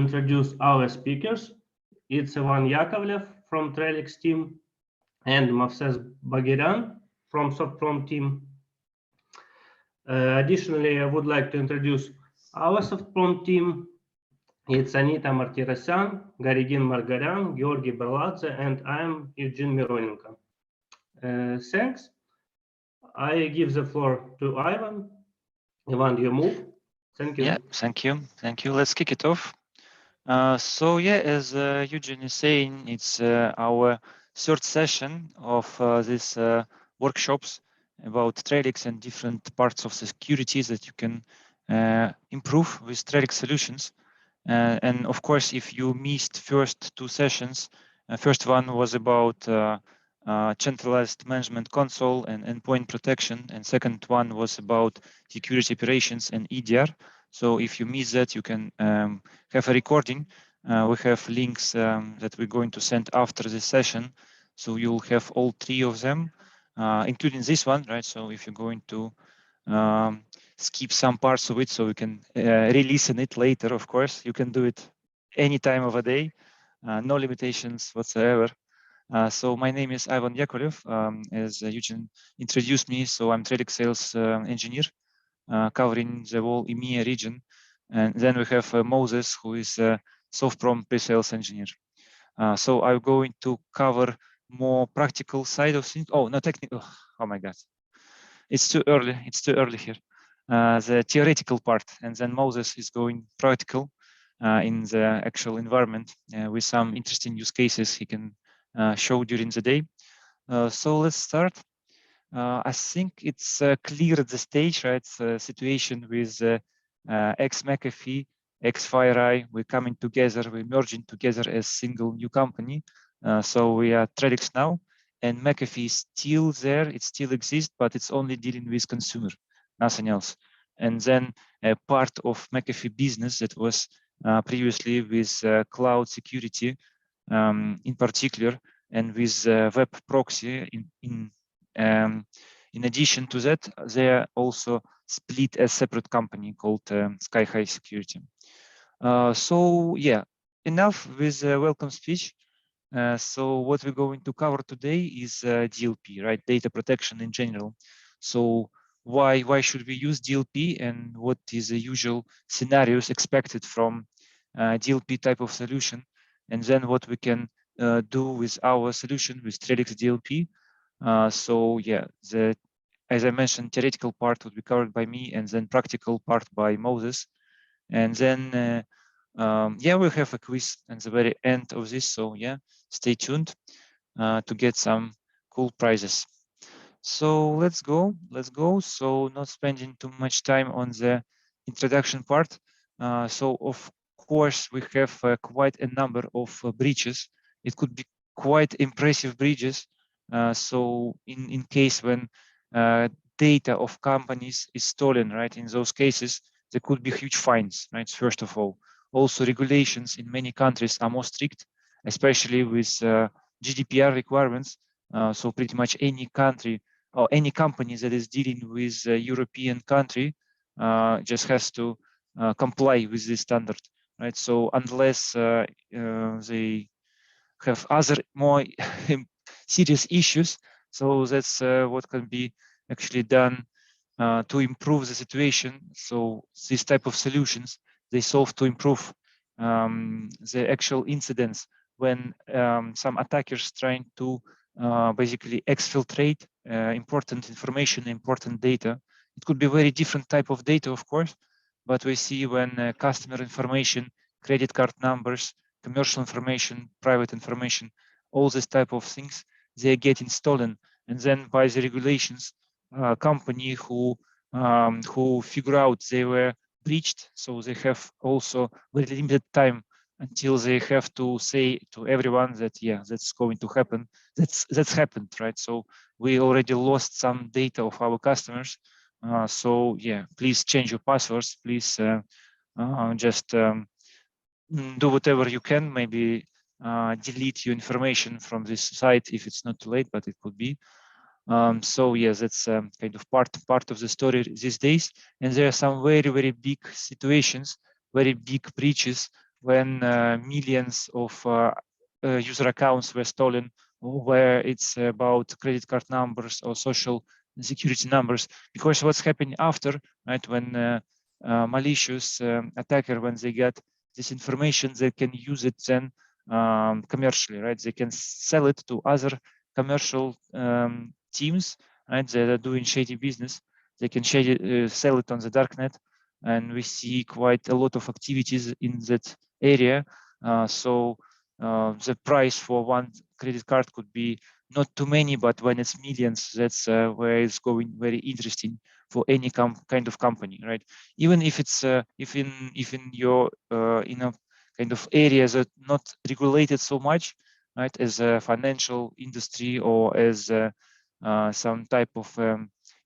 Introduce our speakers. It's Ivan Yakovlev from Trellix team and Mavses Bagheran from Softprom team. Additionally, I would like to introduce our Softprom team. It's Anita Martirosyan, Garigin Margaryan, Georgi Berladze, and I'm Eugene Mironenko. Thanks. I give the floor to Ivan. Ivan, you move. Thank you. Yeah, thank you. Thank you. Let's kick it off. So yeah, as Eugene is saying, it's our third session of these workshops about Trellix and different parts of the security that you can improve with Trellix solutions. And of course, if you missed first two sessions, first one was about centralized management console and endpoint protection, and second one was about security operations and EDR. So if you miss that, you can have a recording. We have links that we're going to send after this session, so you'll have all three of them, including this one, right? So if you're going to skip some parts of it, so we can re-listen it later, of course, you can do it any time of a day, no limitations whatsoever. So my name is Ivan Yakovlev, as Eugene introduced me. So I'm Trellix sales engineer, covering the whole EMEA region. And then we have Moses, who is a Softprom pre-sales engineer. So I'm going to cover more practical side of things. Oh, not technical. Oh my God. It's too early. It's too early here. The theoretical part, and then Moses is going practical in the actual environment with some interesting use cases he can show during the day. So let's start. I think it's clear at the stage, right? It's a situation with ex-McAfee, ex-FireEye. We're coming together, we're merging together as single new company. So we are Trellix now, and McAfee is still there. It still exists, but it's only dealing with consumer, nothing else. And then a part of McAfee business that was previously with cloud security, in particular, and with web proxy. In addition to that, they are also split a separate company called Sky High Security. So yeah, enough with the welcome speech. So what we're going to cover today is DLP, right? Data protection in general. So why should we use DLP, and what is the usual scenarios expected from DLP type of solution, and then what we can do with our solution with Trellix DLP. So yeah, as I mentioned, theoretical part would be covered by me, and then practical part by Moses, and then yeah, we'll have a quiz at the very end of this. So yeah, stay tuned to get some cool prizes. So let's go. So not spending too much time on the introduction part. So of course we have quite a number of breaches. It could be quite impressive breaches. So in case when data of companies is stolen, right? In those cases, there could be huge fines, right? First of all, also regulations in many countries are more strict, especially with GDPR requirements. So pretty much any country or any company that is dealing with a European country just has to comply with this standard, right? So unless they have other more serious issues, so that's what can be actually done to improve the situation. So this type of solutions, they solve to improve the actual incidents when some attackers trying to basically exfiltrate important information, important data. It could be very different type of data, of course, but we see when customer information, credit card numbers, commercial information, private information, all this type of things, they are getting stolen. And then by the regulations, company who figure out they were breached, so they have also very limited time until they have to say to everyone that yeah, that's going to happen. That's happened, right? So we already lost some data of our customers. So yeah, please change your passwords. Please just do whatever you can. Maybe delete your information from this site if it's not too late, but it could be. So yes, that's kind of part of the story these days. And there are some very big situations, very big breaches when millions of user accounts were stolen, or where it's about credit card numbers or social security numbers. Because what's happening after, right, when malicious attacker, when they get this information, they can use it then commercially, right? They can sell it to other commercial teams, right, that are doing shady business. They can sell it on the darknet, and we see quite a lot of activities in that area. So the price for one credit card could be not too many, but when it's millions, that's where it's going very interesting for any kind of company, right? Even if it's if in your in a kind of areas that not regulated so much, right, as a financial industry or as some type of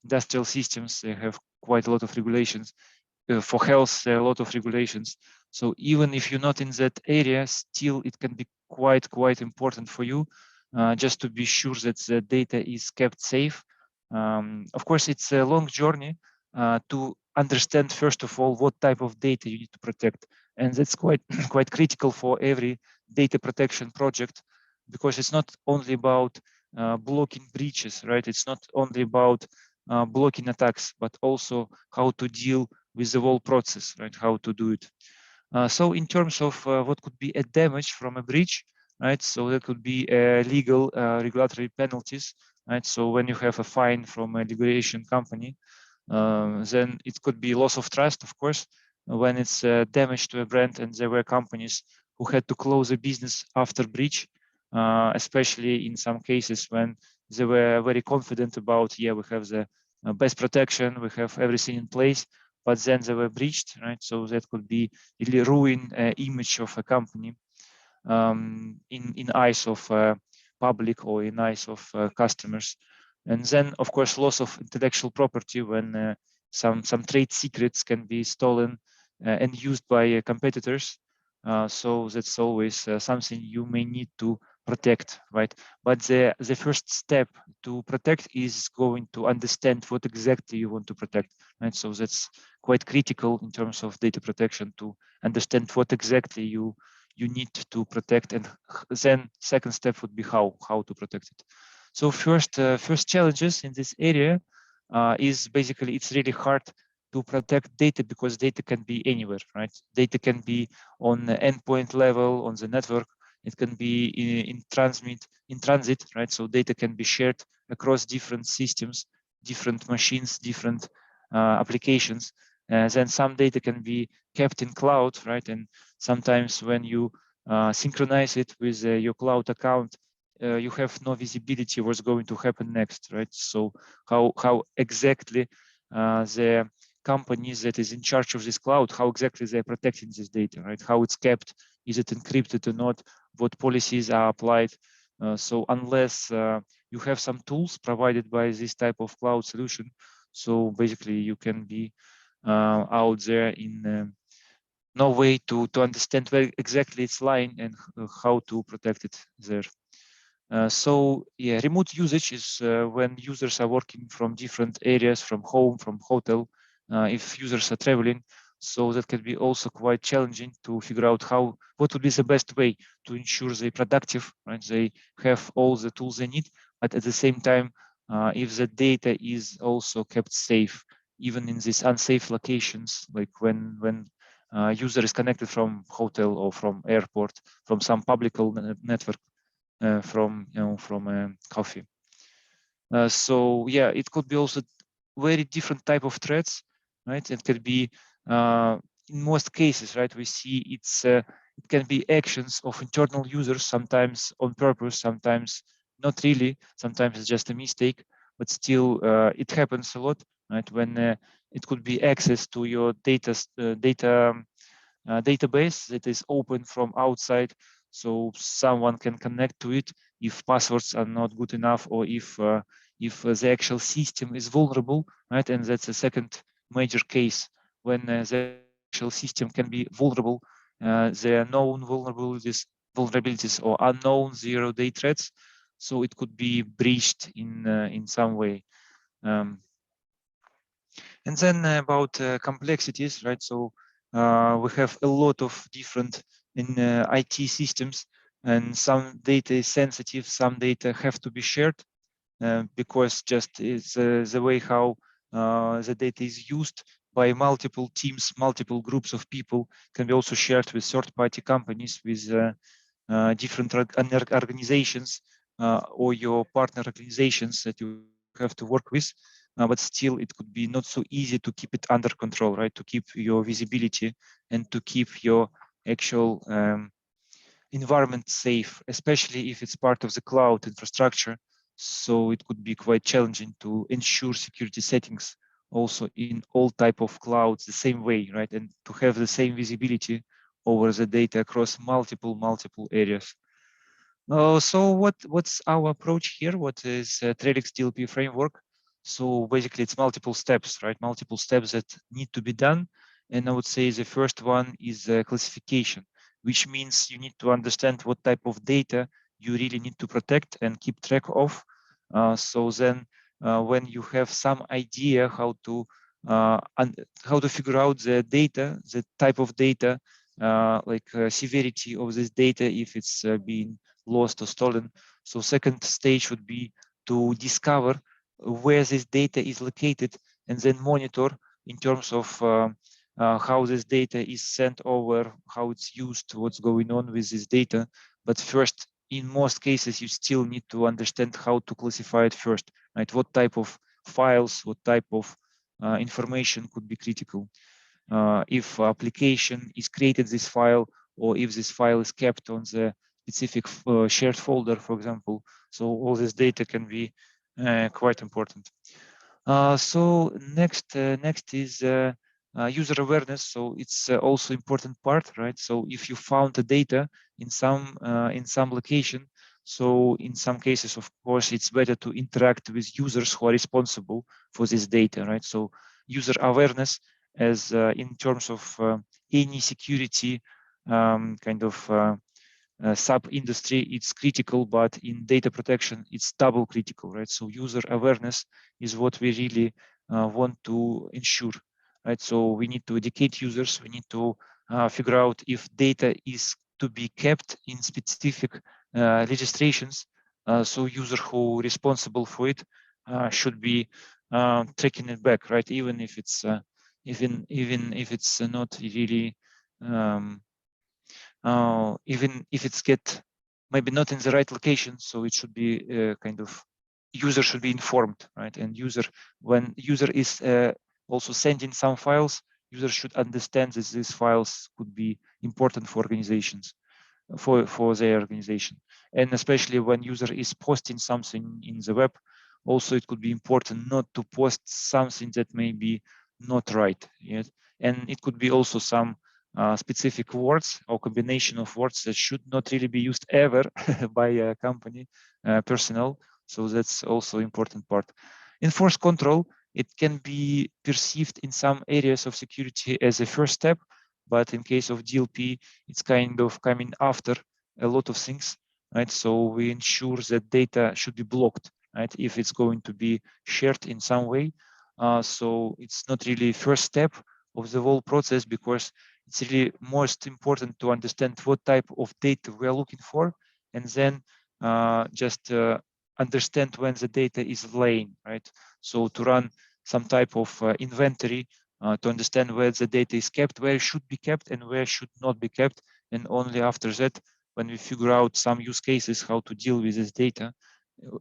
industrial systems, they have quite a lot of regulations. For health, there are a lot of regulations. So even if you're not in that area, still it can be quite important for you, just to be sure that the data is kept safe. Of course, it's a long journey to understand, first of all, what type of data you need to protect. And that's quite critical for every data protection project, because it's not only about blocking breaches, right? It's not only about blocking attacks, but also how to deal with the whole process, right? How to do it. So in terms of what could be a damage from a breach, right? So that could be legal regulatory penalties, right? So when you have a fine from a liquidation company, then it could be loss of trust, of course, when it's damage to a brand. And there were companies who had to close a business after breach, especially in some cases when they were very confident about, yeah, we have the best protection, we have everything in place, but then they were breached, right? So that could be really ruin image of a company in eyes of public or in eyes of customers. And then, of course, loss of intellectual property, when some trade secrets can be stolen and used by competitors. So that's always something you may need to protect, right? But the first step to protect is going to understand what exactly you want to protect, right? So that's quite critical in terms of data protection, to understand what exactly you need to protect, and then second step would be how to protect it. So first challenges in this area is basically it's really hard to protect data, because data can be anywhere, right? Data can be on the endpoint level, on the network. It can be in transit, right? So data can be shared across different systems, different machines, different applications. Then some data can be kept in cloud, right? And sometimes when you synchronize it with your cloud account, you have no visibility what's going to happen next, right? So how exactly the company that is in charge of this cloud, how exactly they're protecting this data, right? How it's kept, is it encrypted or not? What policies are applied? So unless you have some tools provided by this type of cloud solution, so basically you can be out there in no way to understand where exactly it's lying and how to protect it there. So yeah, remote usage is when users are working from different areas, from home, from hotel, if users are traveling. So that can be also quite challenging to figure out what would be the best way to ensure they're productive, right? They have all the tools they need, but at the same time, if the data is also kept safe, even in these unsafe locations, like when user is connected from hotel or from airport, from some public network, from coffee. So yeah, it could be also very different type of threats, right? It could be in most cases, right? We see it can be actions of internal users, sometimes on purpose, sometimes not really, sometimes it's just a mistake, but still it happens a lot, right? When it could be access to your database that is open from outside, so someone can connect to it if passwords are not good enough, or if the actual system is vulnerable, right? And that's a second major case, when the actual system can be vulnerable. There are known vulnerabilities or unknown zero-day threats, so it could be breached in some way. And then about complexities, right? So we have a lot of different in IT systems, and some data is sensitive, some data have to be shared because just it's the way how the data is used by multiple teams, multiple groups of people, can be also shared with third-party companies, with different organizations or your partner organizations that you have to work with, but still it could be not so easy to keep it under control, right? To keep your visibility and to keep your actual environment safe, especially if it's part of the cloud infrastructure. So it could be quite challenging to ensure security settings also in all type of clouds the same way, right? And to have the same visibility over the data across multiple areas. So what's our approach here? What is Trellix DLP framework? So basically it's multiple steps, right? Multiple steps that need to be done. And I would say the first one is classification, which means you need to understand what type of data you really need to protect and keep track of. So then when you have some idea how to figure out the data, the type of data, severity of this data, if it's being lost or stolen. So second stage would be to discover where this data is located and then monitor in terms of how this data is sent over, how it's used, what's going on with this data. But first, in most cases, you still need to understand how to classify it first, right? What type of files, what type of information could be critical. If application is created this file, or if this file is kept on the specific shared folder, for example. So all this data can be quite important. So next is user awareness. So it's also important part, right? So if you found the data in some location, so in some cases, of course, it's better to interact with users who are responsible for this data, right? So user awareness, as in terms of any security sub-industry, it's critical, but in data protection, it's double critical, right? So user awareness is what we really want to ensure, right? So we need to educate users. We need to figure out if data is to be kept in specific registrations. So user who responsible for it should be taking it back, right? Even if it's even if it's not really even if it's get maybe not in the right location, so it should be user should be informed, right? And when user is also sending some files, user should understand that these files could be important for organizations, for their organization. And especially when user is posting something in the web, also it could be important not to post something that may be not right. Yes? And it could be also some specific words or combination of words that should not really be used ever by a company personnel. So that's also important part. Enforced control, it can be perceived in some areas of security as a first step, but in case of DLP, it's kind of coming after a lot of things, right? So we ensure that data should be blocked, right? If it's going to be shared in some way. So it's not really first step of the whole process, because it's really most important to understand what type of data we are looking for, and then just understand when the data is laying, right? So to run some type of inventory to understand where the data is kept, where it should be kept and where should not be kept. And only after that, when we figure out some use cases, how to deal with this data,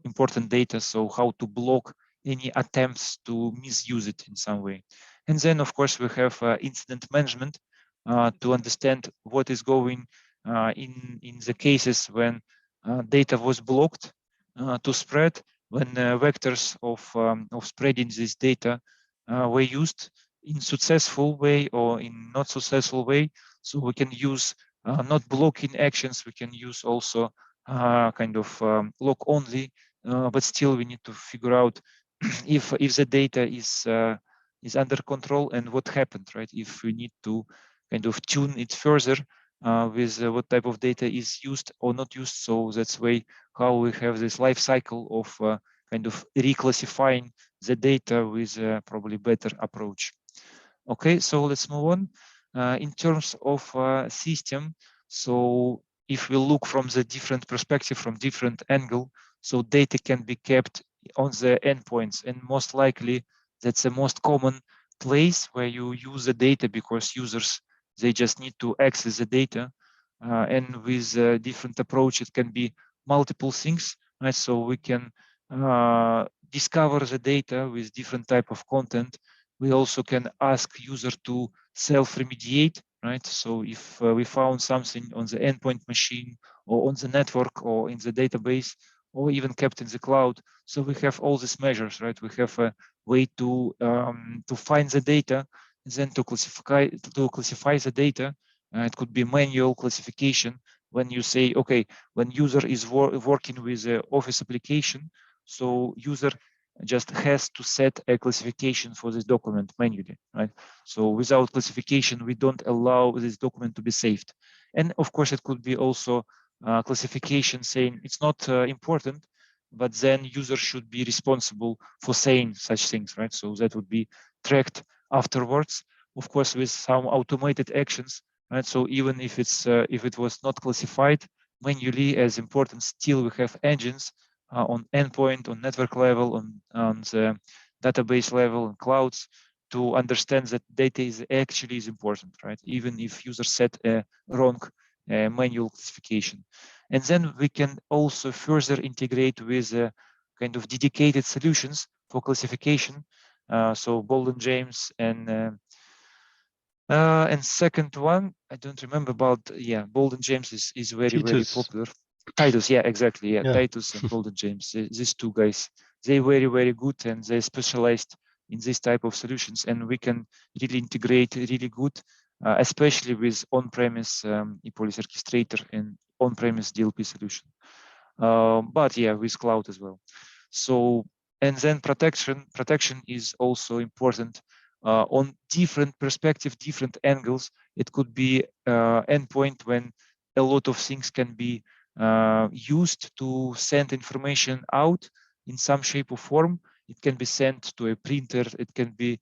important data, so how to block any attempts to misuse it in some way. And then, of course, we have incident management to understand what is going in the cases when data was blocked to spread, when vectors of spreading this data were used in successful way or in not successful way. So we can use not blocking actions, we can use also lock only, but still we need to figure out if the data is under control and what happened, right? If we need to kind of tune it further with what type of data is used or not used. So that's way how we have this life cycle of kind of reclassifying the data with probably better approach. Okay, so let's move on. In terms of system, So if we look from the different perspective, from different angle, so data can be kept on the endpoints, and most likely that's the most common place where you use the data, because users, they just need to access the data, and with a different approach, it can be multiple things, right? So we can discover the data with different type of content. We also can ask user to self-remediate, right? So if we found something on the endpoint machine or on the network or in the database or even kept in the cloud, so we have all these measures, right? We have a way to find the data, then to classify the data. It could be manual classification when you say, okay, when user is working with an Office application, so user just has to set a classification for this document manually, right? So without classification, we don't allow this document to be saved. And of course, it could be also classification saying it's not important, but then user should be responsible for saying such things, right? So that would be tracked afterwards, of course, with some automated actions, right? So even if it was not classified manually as important, still we have engines on endpoint, on network level, on the database level, and clouds, to understand that data is actually important, right? Even if user set a wrong manual classification. And then we can also further integrate with kind of dedicated solutions for classification. So Bolden James and second one, I don't remember about, yeah, Bolden James is very, very popular. Titus, yeah, exactly, yeah. Titus and Bolden James, these two guys, they very, very good, and they specialized in this type of solutions, and we can really integrate really good, especially with on-premise e-policy orchestrator and on-premise DLP solution. But yeah, with cloud as well. So, and then protection is also important on different perspective, different angles. It could be endpoint when a lot of things can be used to send information out in some shape or form. It can be sent to a printer. It can be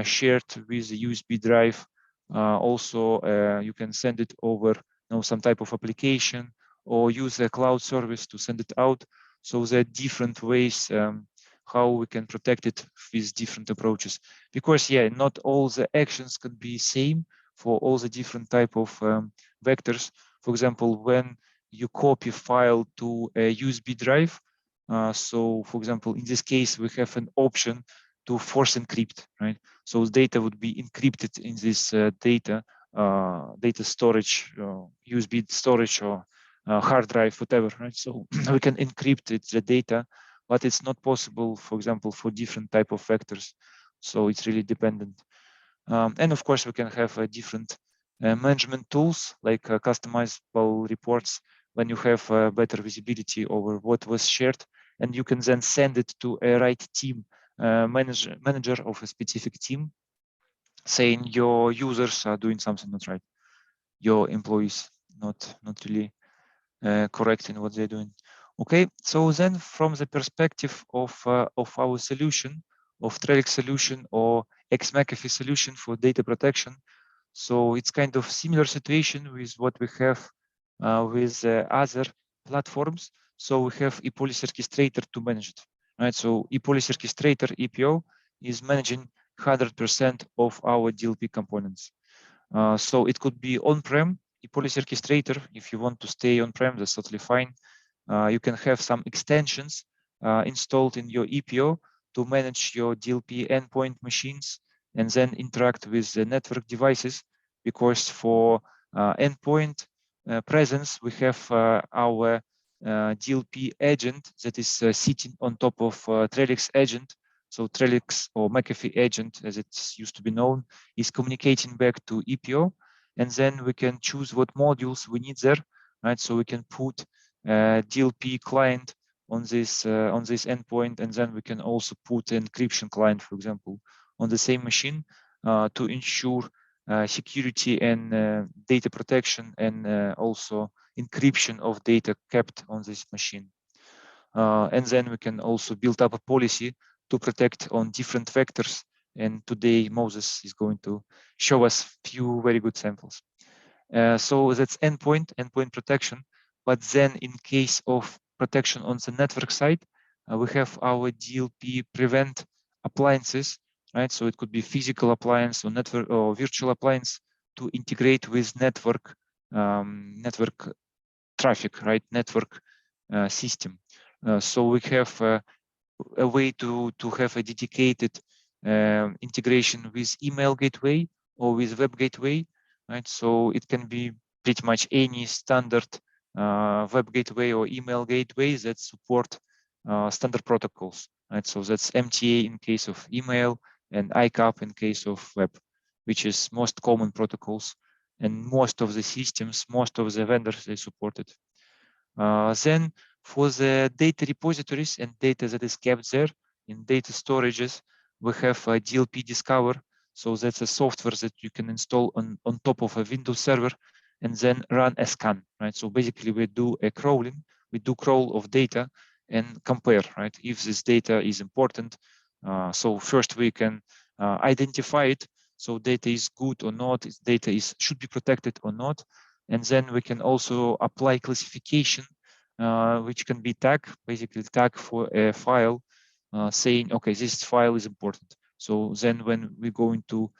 shared with a USB drive. Also, you can send it over some type of application, or use a cloud service to send it out. So there are different ways how we can protect it with different approaches. Because yeah, not all the actions can be same for all the different type of vectors. For example, when you copy file to a USB drive, so for example, in this case, we have an option to force encrypt, right? So data would be encrypted in this data storage, USB storage, or hard drive, whatever, right? So we can encrypt it, the data, but it's not possible, for example, for different type of vectors. So it's really dependent. And of course, we can have different management tools, like customizable reports, when you have better visibility over what was shared, and you can then send it to a right team, manager of a specific team, saying your users are doing something not right, your employees not really correct in what they're doing. Okay, so then from the perspective of our solution, of Trellix solution or ex-McAfee solution for data protection, so it's kind of similar situation with what we have with other platforms. So we have e-policy orchestrator to manage it, right? So e-policy orchestrator, EPO, is managing 100% of our DLP components. So it could be on-prem e-policy orchestrator. If you want to stay on-prem, that's totally fine. You can have some extensions installed in your EPO to manage your DLP endpoint machines and then interact with the network devices, because for endpoint presence, we have our DLP agent that is sitting on top of Trellix agent. So Trellix, or McAfee agent, as it's used to be known, is communicating back to EPO, and then we can choose what modules we need there, right? So we can put DLP client on this endpoint, and then we can also put an encryption client, for example, on the same machine to ensure security and data protection, and also encryption of data kept on this machine. And then we can also build up a policy to protect on different vectors. And today Moses is going to show us few very good samples. So that's endpoint protection. But then in case of protection on the network side, we have our DLP prevent appliances, right? So it could be physical appliance or network or virtual appliance to integrate with network traffic, right? Network system. So we have a way to have a dedicated integration with email gateway or with web gateway, right? So it can be pretty much any standard web gateway or email gateway that support standard protocols, right? So that's MTA in case of email and ICAP in case of web, which is most common protocols, and most of the systems, most of the vendors, they support it. Then for the data repositories and data that is kept there in data storages, we have a DLP Discover. So that's a software that you can install on top of a Windows server and then run a scan, right? So basically we do a crawling, we do crawl of data and compare, right? If this data is important. So first we can identify it. So data is good or not, data should be protected or not. And then we can also apply classification, which can be tag, basically tag for a file saying, okay, this file is important. So then when we're going to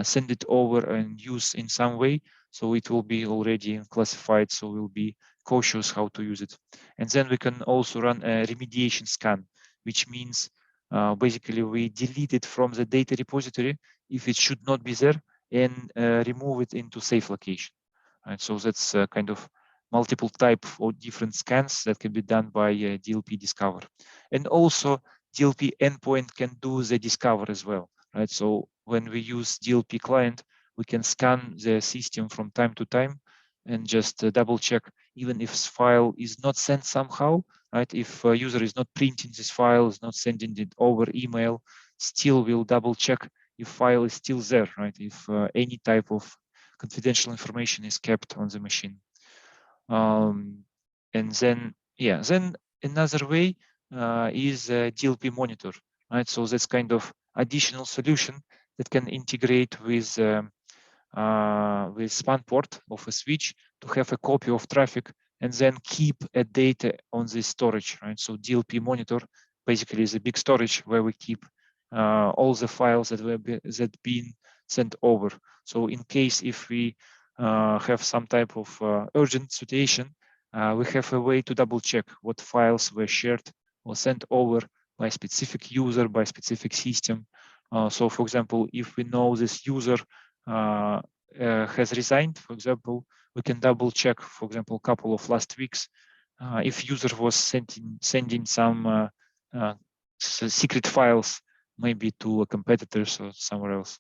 send it over and use in some way, so it will be already classified, so we'll be cautious how to use it. And then we can also run a remediation scan, which means basically we delete it from the data repository if it should not be there and remove it into safe location. Right? So that's kind of multiple type or different scans that can be done by DLP Discover. And also DLP endpoint can do the discover as well, right? So when we use DLP client, we can scan the system from time to time and just double check, even if this file is not sent somehow, right? If a user is not printing this file, is not sending it over email, still we'll double check if file is still there, right? If any type of confidential information is kept on the machine. And then, yeah, then another way is DLP monitor, right? So that's kind of additional solution that can integrate with span port of a switch to have a copy of traffic and then keep a data on this storage, right? So DLP monitor basically is a big storage where we keep all the files that been sent over. So in case if we have some type of urgent situation, we have a way to double check what files were shared or sent over by specific user, by specific system. So for example, if we know this user has resigned, for example, we can double check, for example, a couple of last weeks, if user was sending some secret files, maybe to a competitors or somewhere else.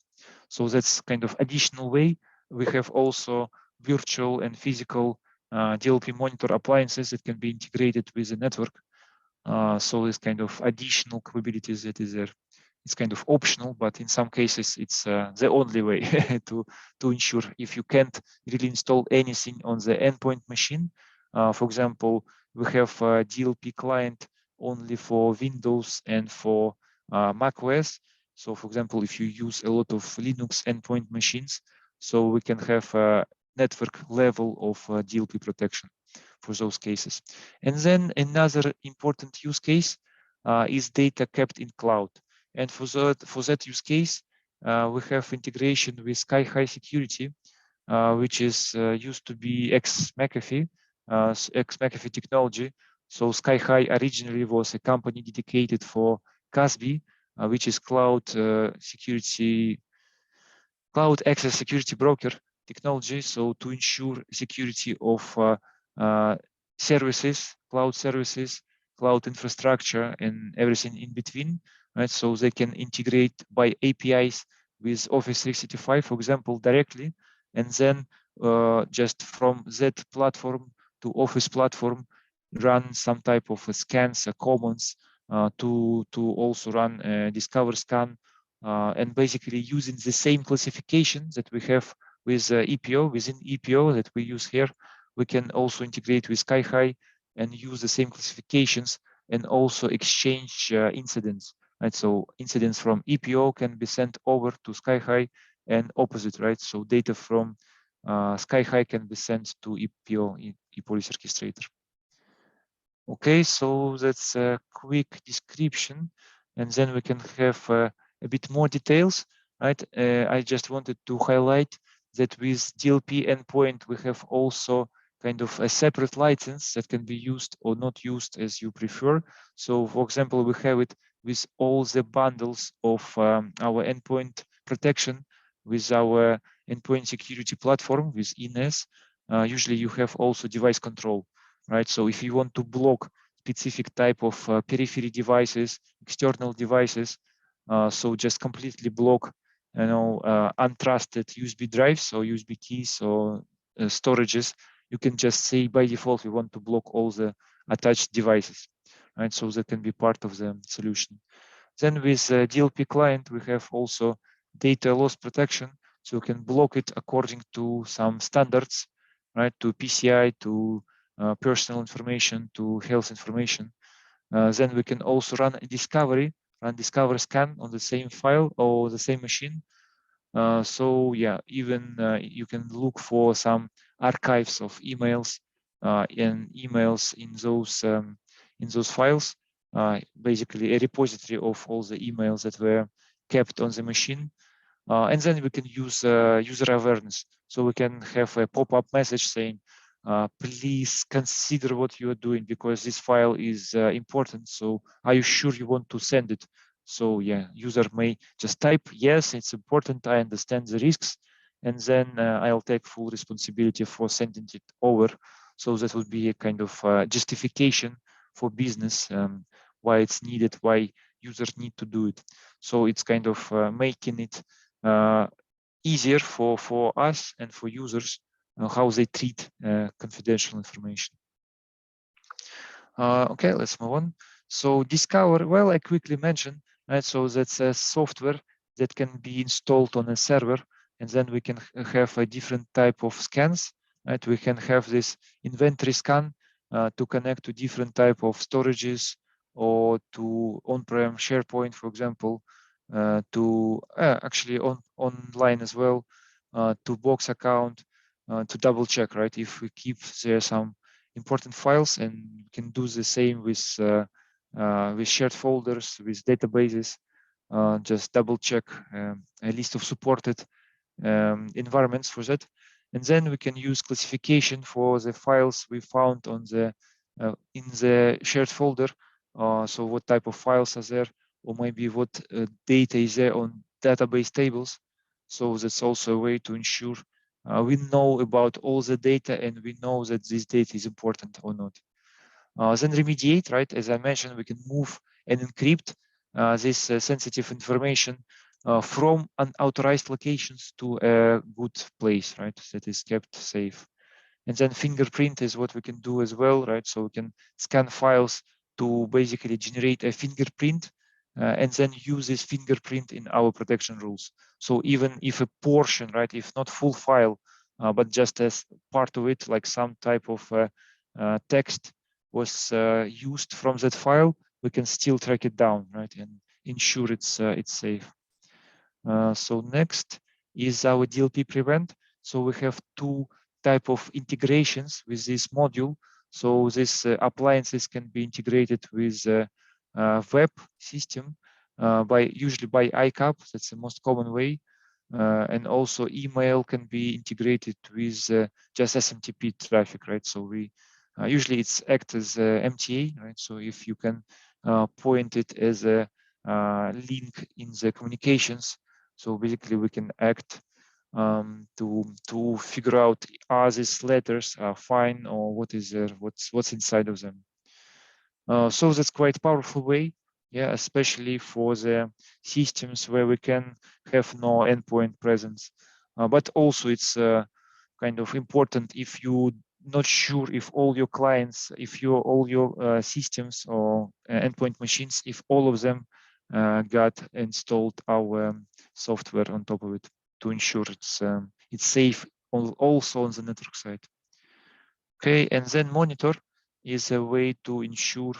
So that's kind of additional way. We have also virtual and physical DLP monitor appliances that can be integrated with the network. So it's kind of additional capabilities that is there. It's kind of optional, but in some cases it's the only way to ensure if you can't really install anything on the endpoint machine. For example, we have a DLP client only for Windows and for Mac OS. So for example, if you use a lot of Linux endpoint machines, so we can have a network level of DLP protection for those cases. And then another important use case is data kept in cloud. And for that use case, we have integration with Sky-High Security, which is used to be ex-McAfee technology. So Sky-High originally was a company dedicated for CASB, which is cloud access security broker technology. So to ensure security of services, cloud infrastructure, and everything in between, right? So they can integrate by APIs with Office 365, for example, directly, and then just from that platform to Office platform, run some type of scans, commands to also run a discover scan, and basically using the same classification that we have with EPO, within EPO that we use here, we can also integrate with Sky-High and use the same classifications and also exchange incidents, right? So incidents from EPO can be sent over to Sky-High and opposite, right? So data from SkyHigh can be sent to EPO, e-policy orchestrator. Okay, so that's a quick description, and then we can have a bit more details, right? I just wanted to highlight that with DLP endpoint, we have also kind of a separate license that can be used or not used as you prefer. So for example, we have it with all the bundles of our endpoint protection with our endpoint security platform with INS. Usually you have also device control, right? So if you want to block specific type of periphery devices, external devices, so just completely block, untrusted USB drives or USB keys or storages, you can just say by default we want to block all the attached devices, right? So that can be part of the solution. Then with DLP client, we have also data loss protection, so you can block it according to some standards, right? To PCI, to personal information, to health information. Then we can also run a discovery scan on the same file or the same machine. So yeah, even you can look for some archives of emails and emails in those files. Basically, a repository of all the emails that were kept on the machine. And then we can use user awareness. So we can have a pop-up message saying, please consider what you are doing because this file is important. So are you sure you want to send it? So yeah, user may just type, yes, it's important, I understand the risks, and then I'll take full responsibility for sending it over. So that would be a kind of justification for business, why it's needed, why users need to do it. So it's kind of making it easier for us and for users how they treat confidential information. Okay, let's move on. So Discover, well, I quickly mentioned, right? So that's a software that can be installed on a server, and then we can have a different type of scans, right? We can have this inventory scan to connect to different type of storages or to on-prem SharePoint, for example, to actually online as well, to Box account, to double check, right? If we keep there some important files, and we can do the same with shared folders, with databases. Just double check a list of supported environments for that, and then we can use classification for the files we found on the in the shared folder. So what type of files are there, or maybe what data is there on database tables. So that's also a way to ensure we know about all the data and we know that this data is important or not. Then remediate, right? As I mentioned, we can move and encrypt this sensitive information from unauthorized locations to a good place, right? That is kept safe. And then fingerprint is what we can do as well, right? So we can scan files to basically generate a fingerprint and then use this fingerprint in our protection rules. So even if a portion, right, if not full file, but just as part of it, like some type of text was used from that file, we can still track it down, right, and ensure it's safe. So next is our DLP prevent. So we have two type of integrations with this module. So these appliances can be integrated with web system usually by ICAP. That's the most common way. And also email can be integrated with just SMTP traffic, right? So we usually it's act as MTA, right? So if you can point it as a link in the communications, so basically we can act to figure out are these letters fine or what is there, what's inside of them. So that's quite powerful way, yeah, especially for the systems where we can have no endpoint presence. But also it's kind of important if you not sure if all your clients, if all your systems or endpoint machines, if all of them got installed our software on top of it to ensure it's safe also on the network side. Okay, and then monitor is a way to ensure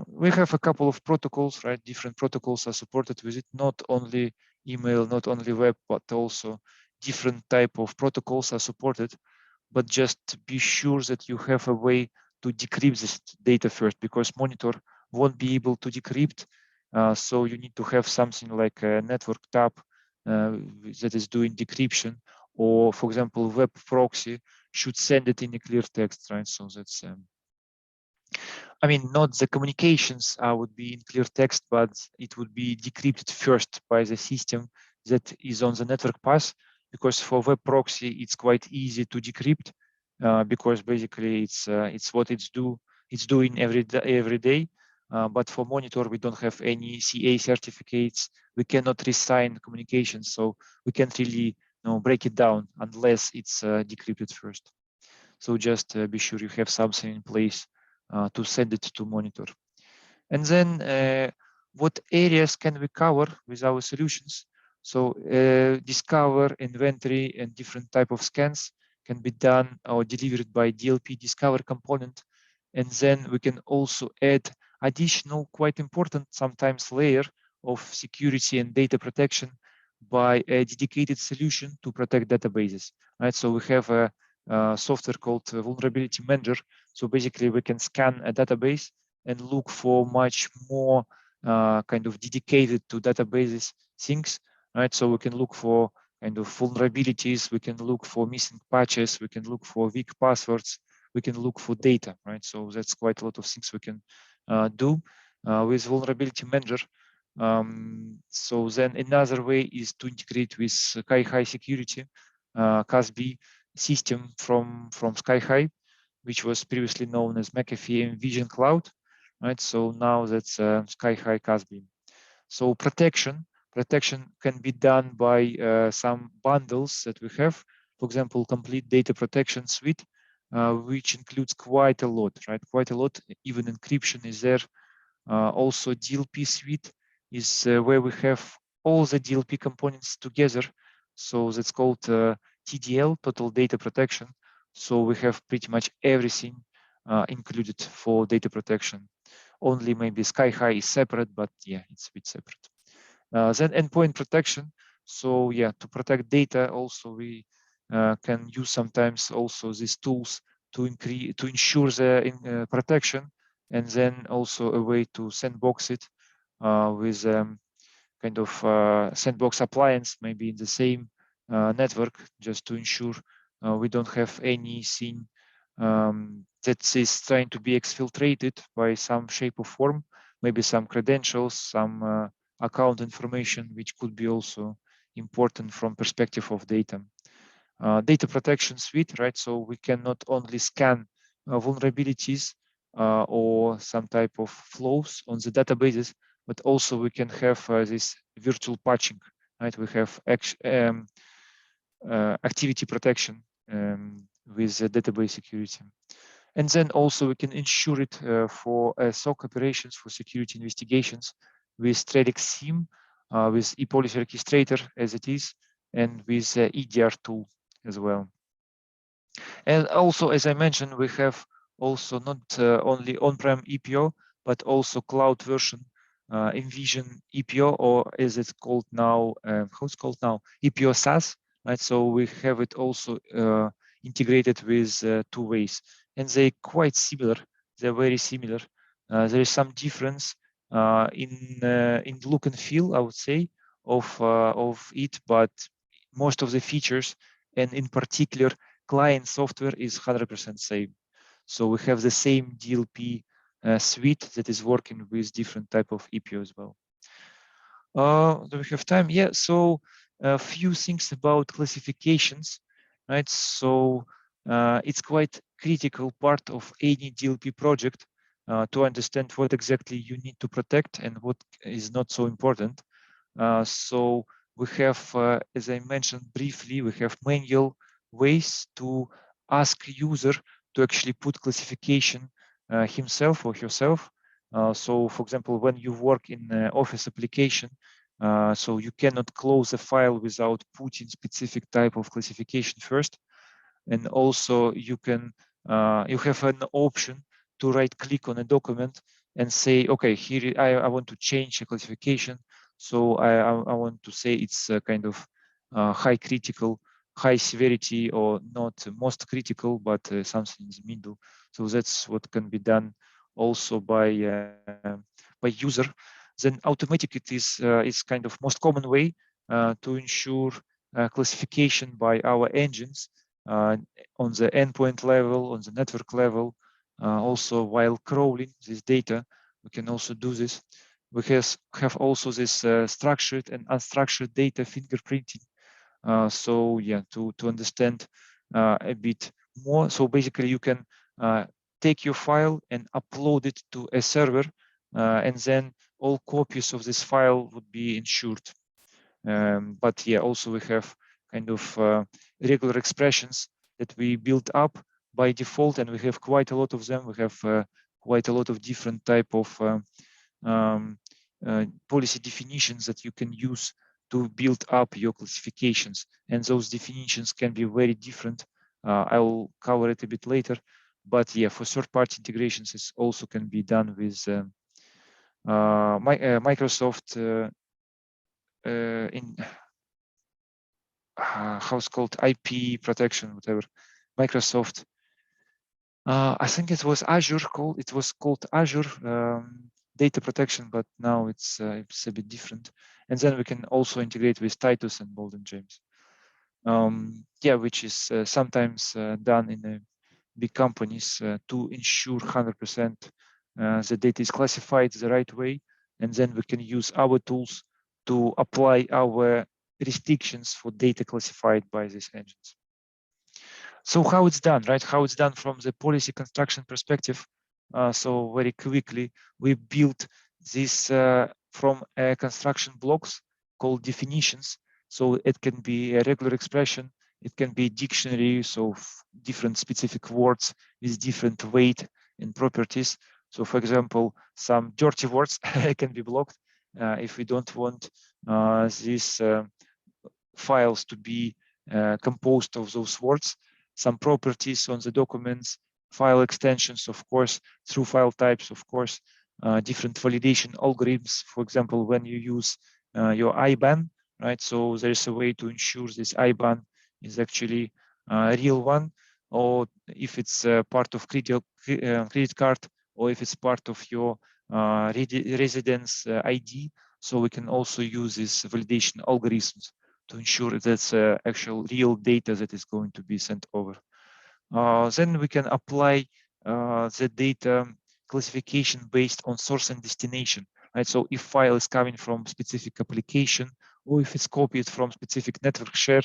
we have a couple of protocols, right? Different protocols are supported with it, not only email, not only web, but also different type of protocols are supported. But just be sure that you have a way to decrypt this data first, because monitor won't be able to decrypt. So you need to have something like a network tab that is doing decryption, or for example, web proxy should send it in a clear text, right? So that's, I mean, not the communications would be in clear text, but it would be decrypted first by the system that is on the network path, because for web proxy, it's quite easy to decrypt because basically it's what it's doing every day. But for monitor, we don't have any CA certificates. We cannot resign communications, so we can't really break it down unless it's decrypted first. So just be sure you have something in place to send it to monitor. And then what areas can we cover with our solutions? So discover, inventory, and different type of scans can be done or delivered by DLP discover component. And then we can also add additional, quite important sometimes, layer of security and data protection by a dedicated solution to protect databases, right? So we have a software called Vulnerability Manager. So basically we can scan a database and look for much more kind of dedicated to databases things, right? So we can look for kind of vulnerabilities, we can look for missing patches, we can look for weak passwords, we can look for data, right? So that's quite a lot of things we can do with Vulnerability Manager. So then another way is to integrate with Sky-High Security, CASB system from Sky-High, which was previously known as McAfee and Vision Cloud, right? So now that's Sky-High CASB. So protection can be done by some bundles that we have. For example, complete data protection suite, which includes quite a lot, right? Quite a lot. Even encryption is there. Also, DLP suite is where we have all the DLP components together. So that's called TDL, Total Data Protection. So we have pretty much everything included for data protection. Only maybe Sky-High is separate, but yeah, it's a bit separate. Then endpoint protection. So yeah, to protect data, also we can use sometimes also these tools to ensure the protection, and then also a way to sandbox it with kind of sandbox appliance, maybe in the same network, just to ensure we don't have anything that is trying to be exfiltrated by some shape or form, maybe some credentials, some account information, which could be also important from perspective of data. Data protection suite, right? So we can not only scan vulnerabilities or some type of flows on the databases, but also we can have this virtual patching, right? We have activity protection with database security. And then also we can ensure it for SOC operations, for security investigations with Trellix SIEM, with ePolicy Orchestrator as it is, and with EDR tool as well. And also, as I mentioned, we have also not only on-prem EPO, but also cloud version, Envision EPO, or as it's called now, how it's called now, EPO SaaS, right? So we have it also integrated with two ways, and they're quite similar. They're very similar. There is some difference in look and feel, I would say, of it, but most of the features, and in particular, client software is 100% same. So we have the same DLP suite that is working with different type of EPO as well. Do we have time? Yeah, so a few things about classifications, right? So it's quite critical part of any DLP project to understand what exactly you need to protect and what is not so important. So we have, as I mentioned briefly, we have manual ways to ask user to actually put classification himself or herself. So for example, when you work in an Office application, so you cannot close a file without putting specific type of classification first. And also you can, you have an option to right click on a document and say, okay, here I want to change a classification. So I want to say it's a kind of high critical, high severity, or not most critical, but something in the middle. So that's what can be done also by user. Then automatic it is kind of most common way to ensure classification by our engines on the endpoint level, on the network level. Also, while crawling this data, we can also do this. We have also this structured and unstructured data fingerprinting. So yeah, to understand a bit more. So basically, you can take your file and upload it to a server, and then all copies of this file would be ensured. But yeah, also we have kind of regular expressions that we built up by default, and we have quite a lot of them. We have quite a lot of different type of policy definitions that you can use to build up your classifications, and those definitions can be very different. I will cover it a bit later, but yeah, for third-party integrations, it also can be done with Microsoft in how it's called, IP protection, whatever. Microsoft. I think it was Azure called. It was called Azure data protection, but now it's a bit different. And then we can also integrate with Titus and Bold and James. Yeah, which is sometimes done in big companies to ensure 100% the data is classified the right way, and then we can use our tools to apply our restrictions for data classified by these engines. So how it's done, right? How it's done from the policy construction perspective. So very quickly, we built this from construction blocks called definitions. So it can be a regular expression, it can be dictionary, so different specific words with different weight and properties. So for example, some dirty words can be blocked if we don't want these files to be composed of those words. Some properties on the documents, file extensions, of course, through file types, of course, different validation algorithms. For example, when you use your IBAN, right? So there's a way to ensure this IBAN is actually a real one, or if it's part of credit card, or if it's part of your residence ID. So we can also use these validation algorithms to ensure that's actual real data that is going to be sent over. Then we can apply the data classification based on source and destination, right? So if file is coming from specific application, or if it's copied from specific network share,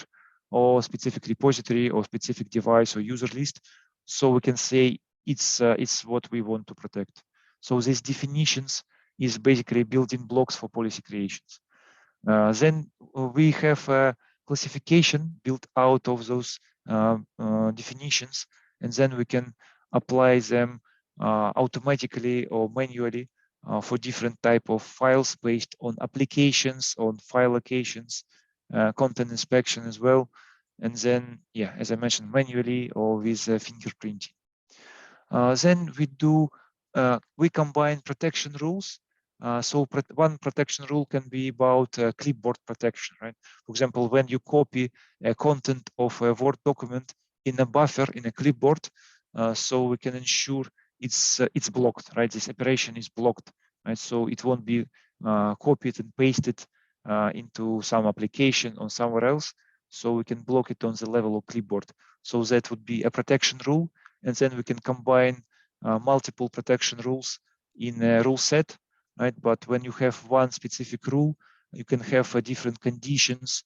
or specific repository, or specific device or user list, so we can say it's what we want to protect. So these definitions is basically building blocks for policy creations. Then we have a classification built out of those definitions, and then we can apply them automatically or manually for different type of files based on applications, on file locations, content inspection as well. And then, yeah, as I mentioned, manually or with fingerprinting. Then we combine protection rules. So one protection rule can be about clipboard protection, right? For example, when you copy a content of a Word document in a buffer in a clipboard, so we can ensure it's blocked, right? This operation is blocked, right? So it won't be copied and pasted into some application or somewhere else. So we can block it on the level of clipboard. So that would be a protection rule, and then we can combine multiple protection rules in a rule set. Right? But when you have one specific rule, you can have different conditions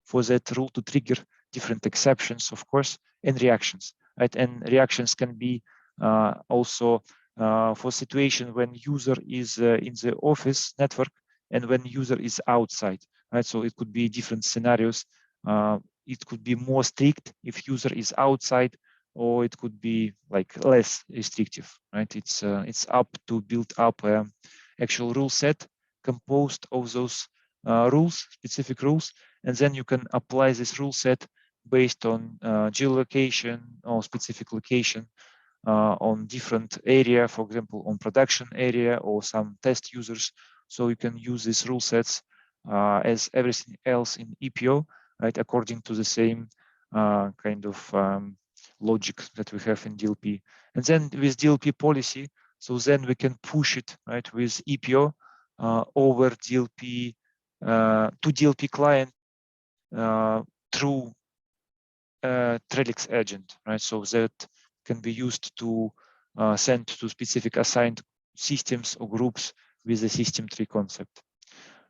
for that rule to trigger different exceptions, of course, and reactions. Right? And reactions can be also for situation when user is in the office network and when user is outside. Right? So it could be different scenarios. It could be more strict if user is outside, or it could be like less restrictive. Right? It's up to build up actual rule set composed of those rules, specific rules, and then you can apply this rule set based on geolocation or specific location on different area, for example, on production area or some test users. So you can use these rule sets as everything else in EPO, right, according to the same kind of logic that we have in DLP. And then with DLP policy, so then we can push it, right, with EPO over DLP to DLP client through Trellix agent, right? So that can be used to send to specific assigned systems or groups with the system tree concept,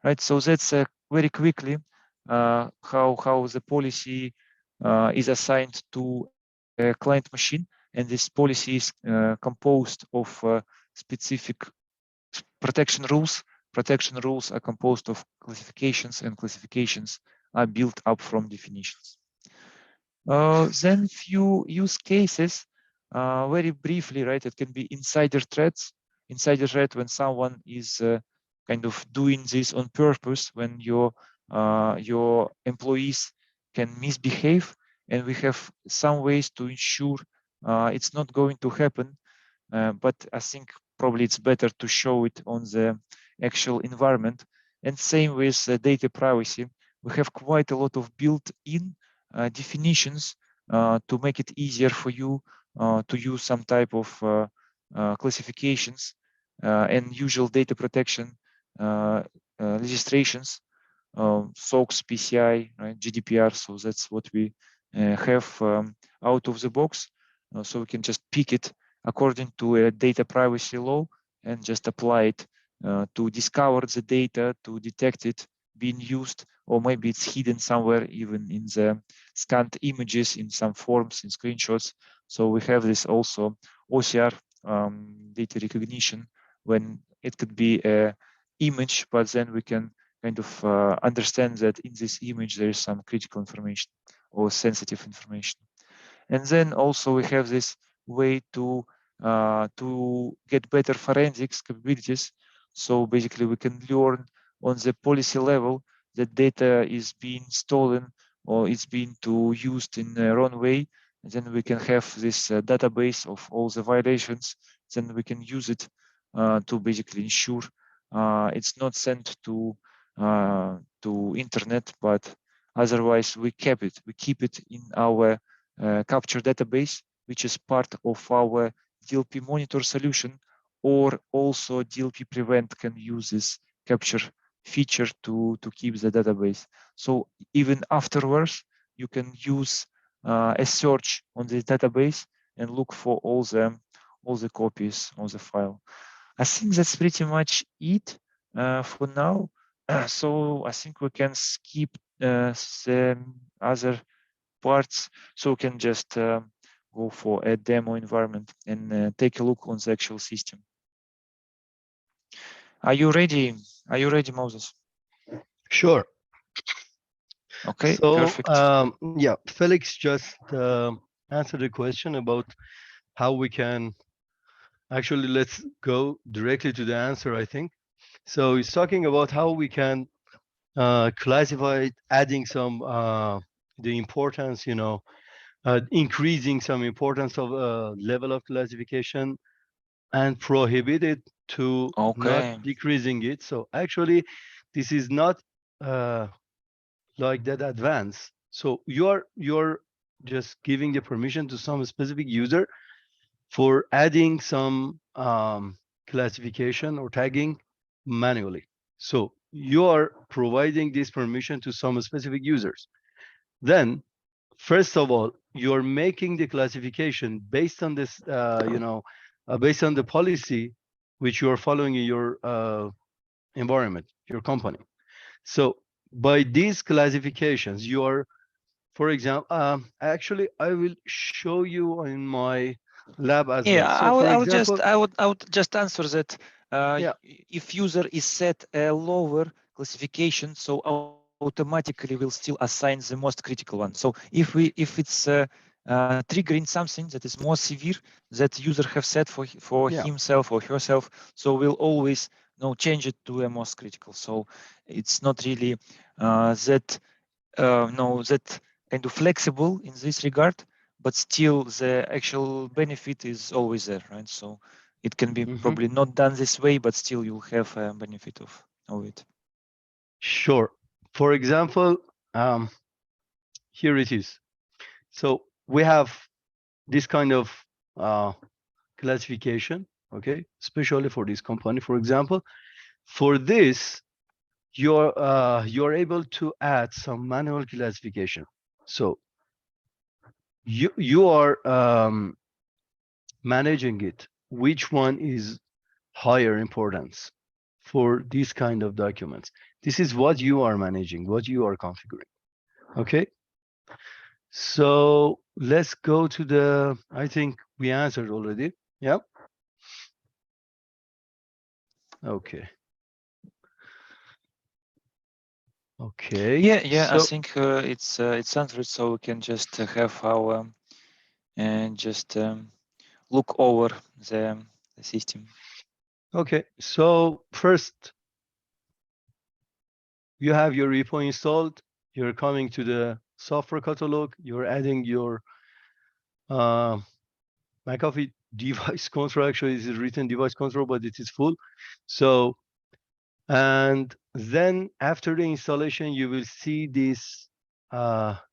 right? So that's very quickly how the policy is assigned to a client machine, and this policy is composed of specific protection rules. Protection rules are composed of classifications, and classifications are built up from definitions. Then few use cases, very briefly, right? It can be insider threats. Insider threat when someone is kind of doing this on purpose, when your employees can misbehave, and we have some ways to ensure it's not going to happen. But I think probably it's better to show it on the actual environment. And same with data privacy. We have quite a lot of built-in definitions to make it easier for you to use some type of classifications and usual data protection legislations, SOX, PCI, right, GDPR. So that's what we have out of the box. So we can just pick it according to a data privacy law and just apply it to discover the data, to detect it being used, or maybe it's hidden somewhere, even in the scanned images, in some forms, in screenshots. So we have this also OCR data recognition, when it could be an image, but then we can kind of understand that in this image there is some critical information or sensitive information. And then also we have this way to get better forensics capabilities. So basically we can learn on the policy level that data is being stolen or it's being used in the wrong way. And then we can have this database of all the violations. Then we can use it to basically ensure it's not sent to internet, but otherwise we keep it in our capture database, which is part of our DLP monitor solution, or also DLP prevent can use this capture feature to keep the database. So even afterwards, you can use a search on the database and look for all the copies of the file. I think that's pretty much it for now. So I think we can skip the other parts, so we can just go for a demo environment and take a look on the actual system. Are you ready? Are you ready, Moses? Sure. Okay, so, perfect. Yeah, Felix just answered the question about how we can actually, let's go directly to the answer, I think. So he's talking about how we can classify, adding some the importance, increasing some importance of level of classification and prohibit it to not decreasing it. So actually, this is not like that advanced. So you're just giving the permission to some specific user for adding some classification or tagging manually. So you are providing this permission to some specific users. Then, first of all, you're making the classification based on this, based on the policy which you are following in your environment, your company. So by these classifications, you are, for example, actually, I will show you in my lab as well. So I would just answer that. If user is set a lower classification, so automatically will still assign the most critical one. So if it's triggering something that is more severe that user have set for himself or herself, so we'll always change it to a most critical. So it's not really that kind of flexible in this regard, but still the actual benefit is always there, right? So it can be probably not done this way, but still you'll have a benefit of it. Sure. For example, here it is. So we have this kind of classification, okay, especially for this company. For example, for this, you're able to add some manual classification. So you are managing it. Which one is higher importance for this kind of documents? This is what you are managing, what you are configuring. Okay. So let's go to the, I think we answered already. Yeah. Okay. Okay. Yeah. So, I think it's answered, so we can just have our and just look over the system. okay. So first, you have your repo installed. You're coming to the software catalog. You're adding your McAfee device control. Actually, this is written device control, but it is full. So, and then after the installation, you will see these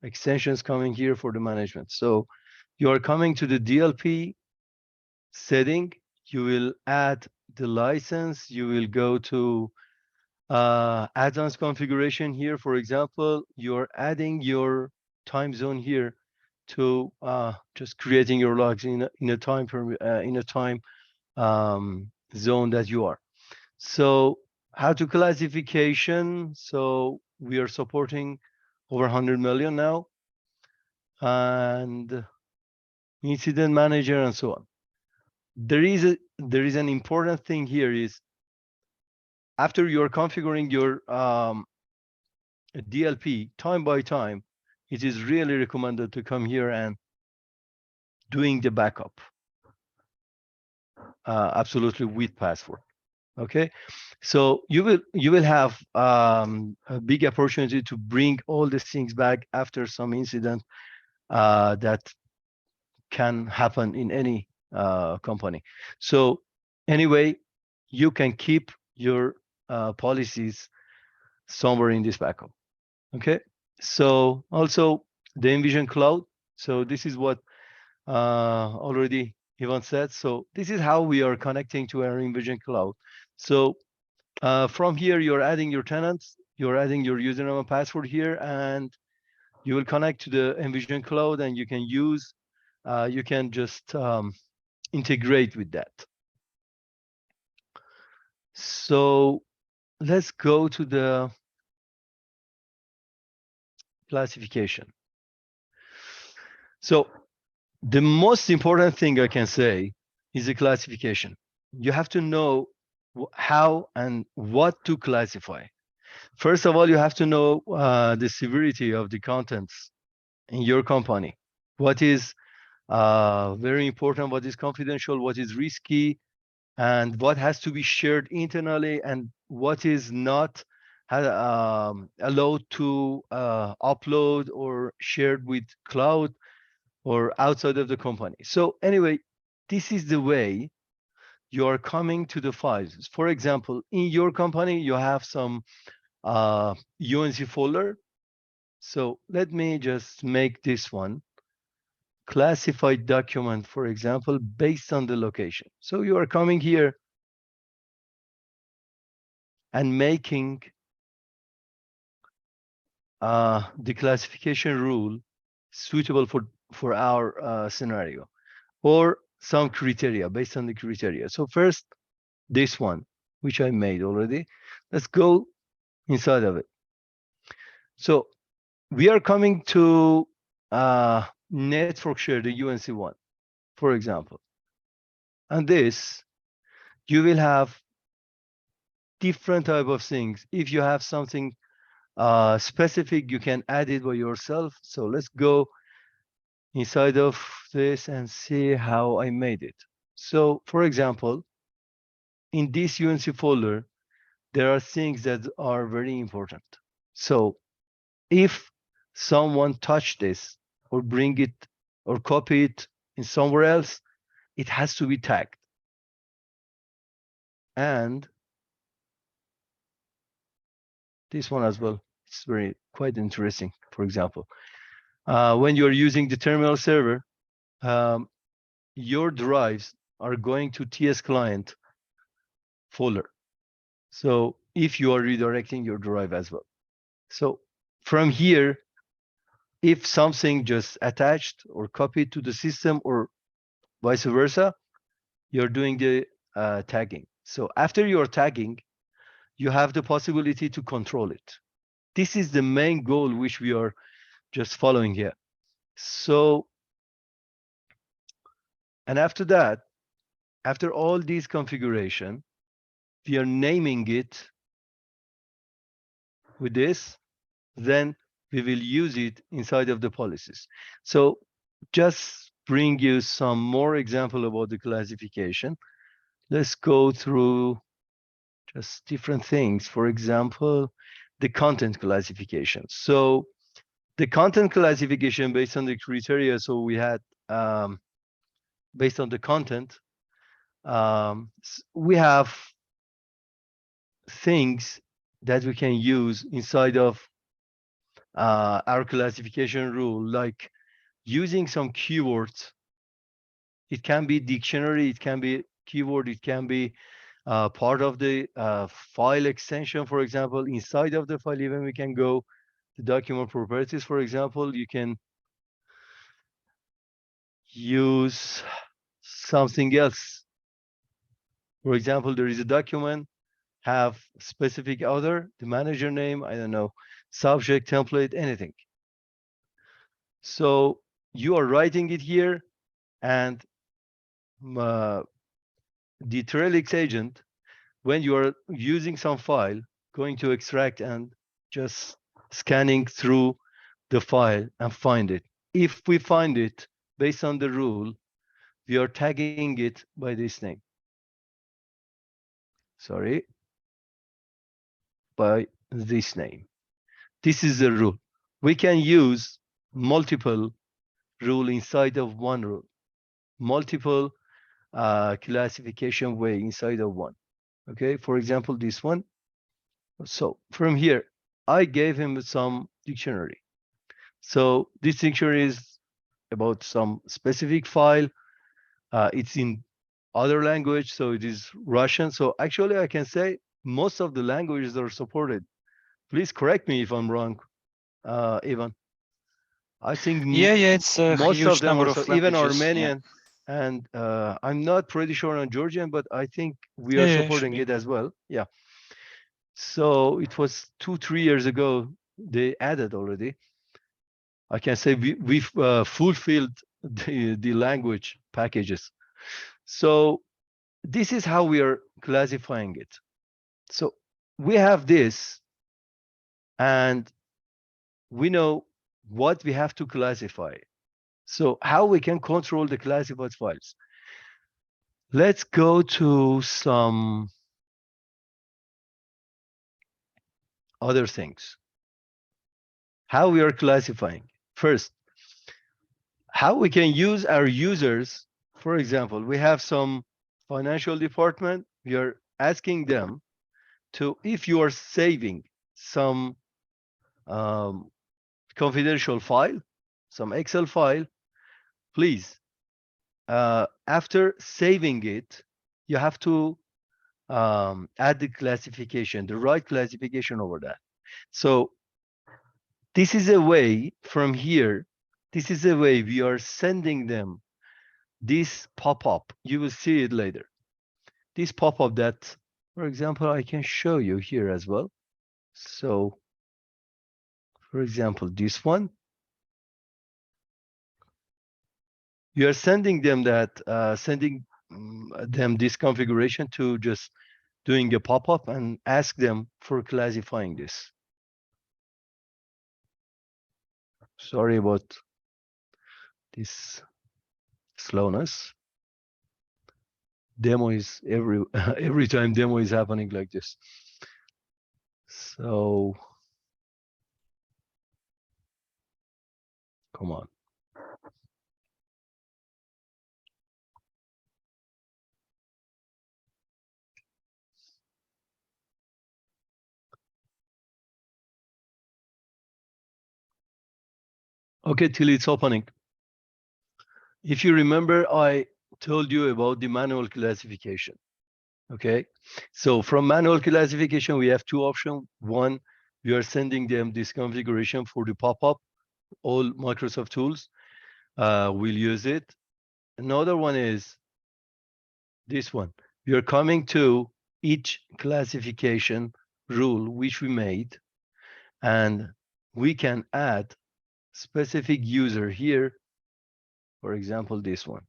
extensions coming here for the management. So you are coming to the DLP setting. You will add the license. You will go to add-ons configuration here. For example, you're adding your time zone here to just creating your logs in a time zone that you are. So how to classification? So we are supporting over 100 million now, and incident manager and so on. There is an important thing here is after you're configuring your DLP time by time, it is really recommended to come here and doing the backup absolutely with password. Okay, so you will have a big opportunity to bring all these things back after some incident that can happen in any company. So anyway, you can keep your policies somewhere in this backup. Okay, so also the Envision Cloud. So this is what already Ivan said. So this is how we are connecting to our Envision Cloud. So from here, you're adding your tenants, you're adding your username and password here, and you will connect to the Envision Cloud, and you can use, you can just integrate with that. So let's go to the classification. So the most important thing I can say is the classification. You have to know how and what to classify. First of all, you have to know the severity of the contents in your company. What is very important, what is confidential, what is risky, and what has to be shared internally, and what is not allowed to upload or shared with cloud or outside of the company. So anyway, this is the way you are coming to the files. For example, in your company, you have some UNC folder. So let me just make this one classified document, for example, based on the location. So you are coming here and making the classification rule suitable for our scenario, or some criteria based on the criteria. So first, this one, which I made already. Let's go inside of it. So we are coming to network share, the UNC one, for example. And this, you will have different type of things. If you have something specific, you can add it by yourself. So let's go inside of this and see how I made it. So for example, in this UNC folder, there are things that are very important. So if someone touch this or bring it or copy it in somewhere else, it has to be tagged. And This one as well. It's quite interesting. For example, when you're using the terminal server, your drives are going to TS client folder. So if you are redirecting your drive as well. So from here, if something just attached or copied to the system or vice versa, you're doing the tagging. So after you're tagging, you have the possibility to control it. This is the main goal which we are just following here. So, and after that, after all these configuration, we are naming it with this, then we will use it inside of the policies. So just bring you some more example about the classification. Let's go through just different things. For example, the content classification. So the content classification based on the criteria, so we had based on the content, we have things that we can use inside of our classification rule, like using some keywords. It can be dictionary, it can be keyword, it can be part of the file extension, for example. Inside of the file, even we can go the document properties, for example. You can use something else. For example, there is a document, have specific author, the manager name, I don't know, subject, template, anything. So you are writing it here, and the Trellix agent, when you are using some file, going to extract and just scanning through the file and find it. If we find it based on the rule, we are tagging it by this name. Sorry, by this name. This is the rule. We can use multiple rule inside of one rule, multiple classification way inside of one. Okay, for example, this one. So from here, I gave him some dictionary. So this dictionary is about some specific file. It's in other language, so it is Russian. So actually, I can say most of the languages are supported. Please correct me if I'm wrong, Ivan. I think Yeah, it's a most huge of them number are, of so even languages. Armenian, and I'm not pretty sure on Georgian, but I think we Yeah, are yeah, should supporting be. it as well. Yeah. So it was 2-3 years ago they added already. I can say we've fulfilled the language packages. So this is how we are classifying it. So we have this, and we know what we have to classify. So how we can control the classified files. Let's go to some other things. How we are classifying. First, how we can use our users. For example, we have some financial department. We are asking them to, if you are saving some confidential file, some Excel file, please, after saving it, you have to add the classification, the right classification over that. So this is a way from here, this is a way we are sending them this pop-up. You will see it later. This pop-up that, for example, I can show you here as well. So, for example, this one, you are sending them that, sending them this configuration to just doing a pop-up and ask them for classifying this. Sorry about this slowness. Demo is every time demo is happening like this. So come on. Okay, till it's opening. If you remember, I told you about the manual classification. Okay, so from manual classification, we have two options. One, we are sending them this configuration for the pop-up. All Microsoft tools will use it. Another one is this one. We are coming to each classification rule which we made, and we can add specific user here. For example, this one.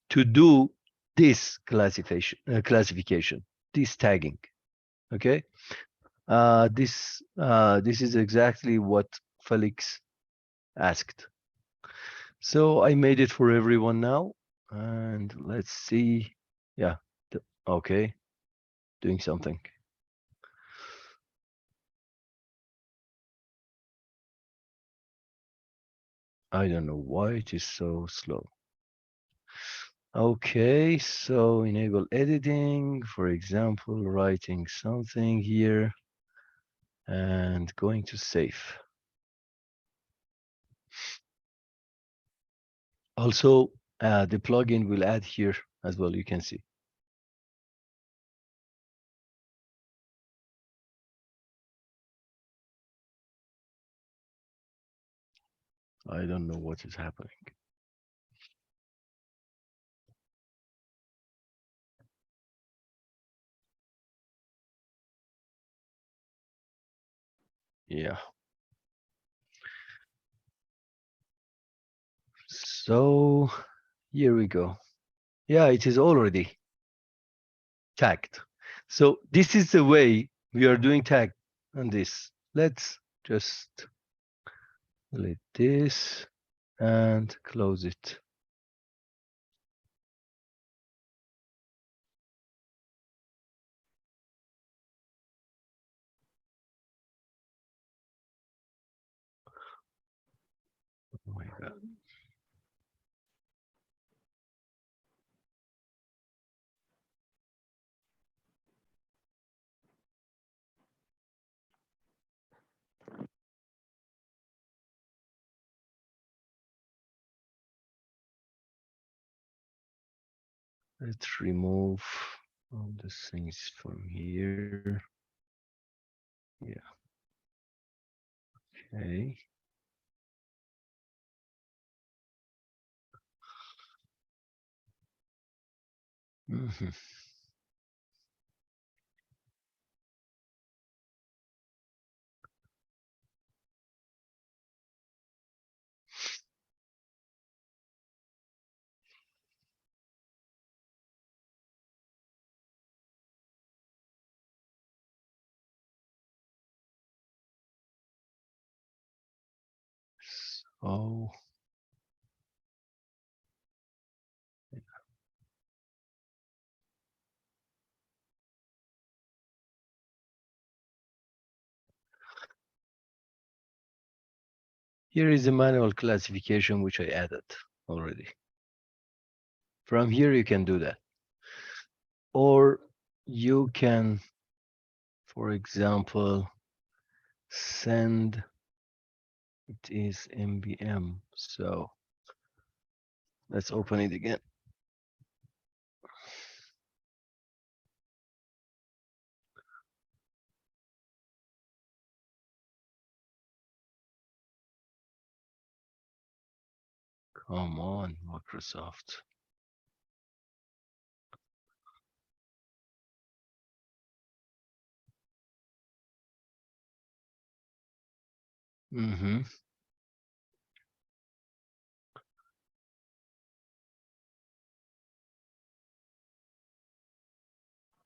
To do this classification, this tagging. Okay, this is exactly what Felix asked. So I made it for everyone now, and let's see. Yeah, okay, doing something. I don't know why it is so slow. Okay, so enable editing, for example, writing something here and going to save. Also, the plugin will add here as well, you can see. I don't know what is happening. Yeah. So here we go. Yeah, it is already tagged. So this is the way we are doing tag on this. Let's just delete this and close it. Oh my God. Let's remove all the things from here. Yeah. Okay. Mm-hmm. So here is the manual classification which I added already. From here you can do that. Or you can, for example, send, it is MBM. So let's open it again. Come on, Microsoft. Mm-hmm.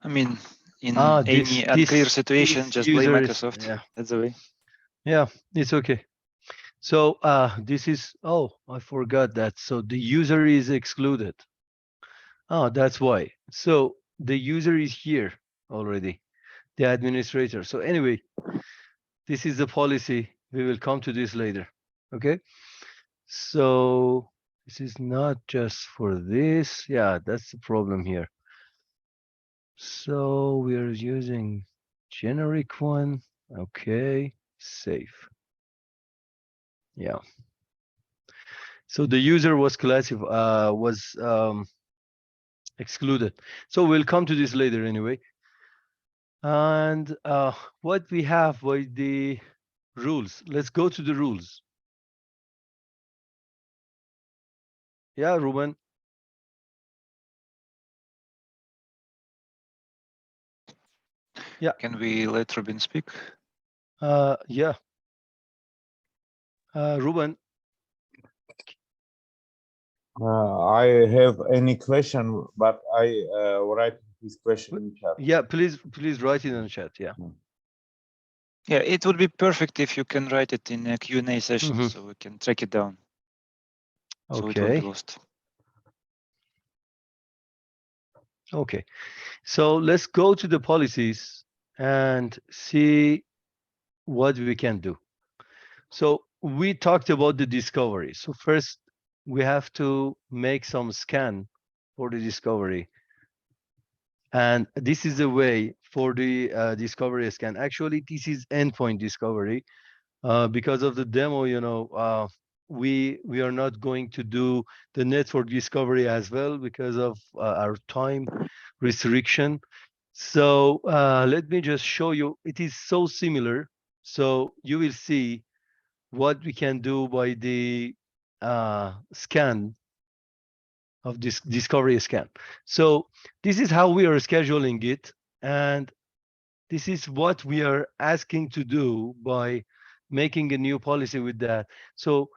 I mean, in This any unclear situation, this just blame user Microsoft. yeah. That's the way. Yeah, it's okay. So this is, oh, I forgot that. So the user is excluded. Oh, that's why. So the user is here already, the administrator. So anyway, this is the policy. We will come to this later. Okay. So this is not just for this. Yeah, that's the problem here. So we are using generic one. Okay. save. Yeah. So the user was classified, excluded. So we'll come to this later anyway. And what we have by the rules. Let's go to the rules. Yeah, Ruben. Yeah. Can we let Ruben speak? Yeah. Ruben. I have any question, but I write this question in chat. Yeah, please write it in the chat. Yeah. Yeah, it would be perfect if you can write it in a Q&A session, so we can track it down. So it won't be lost. Okay. So let's go to the policies and see what we can do. So we talked about the discovery. So first, we have to make some scan for the discovery. And this is the way for the discovery scan. Actually, this is endpoint discovery. Because of the demo, you know, we are not going to do the network discovery as well because of our time restriction. So let me just show you. It is so similar. So you will see what we can do by the scan of this discovery scan. So this is how we are scheduling it, and this is what we are asking to do by making a new policy with that. So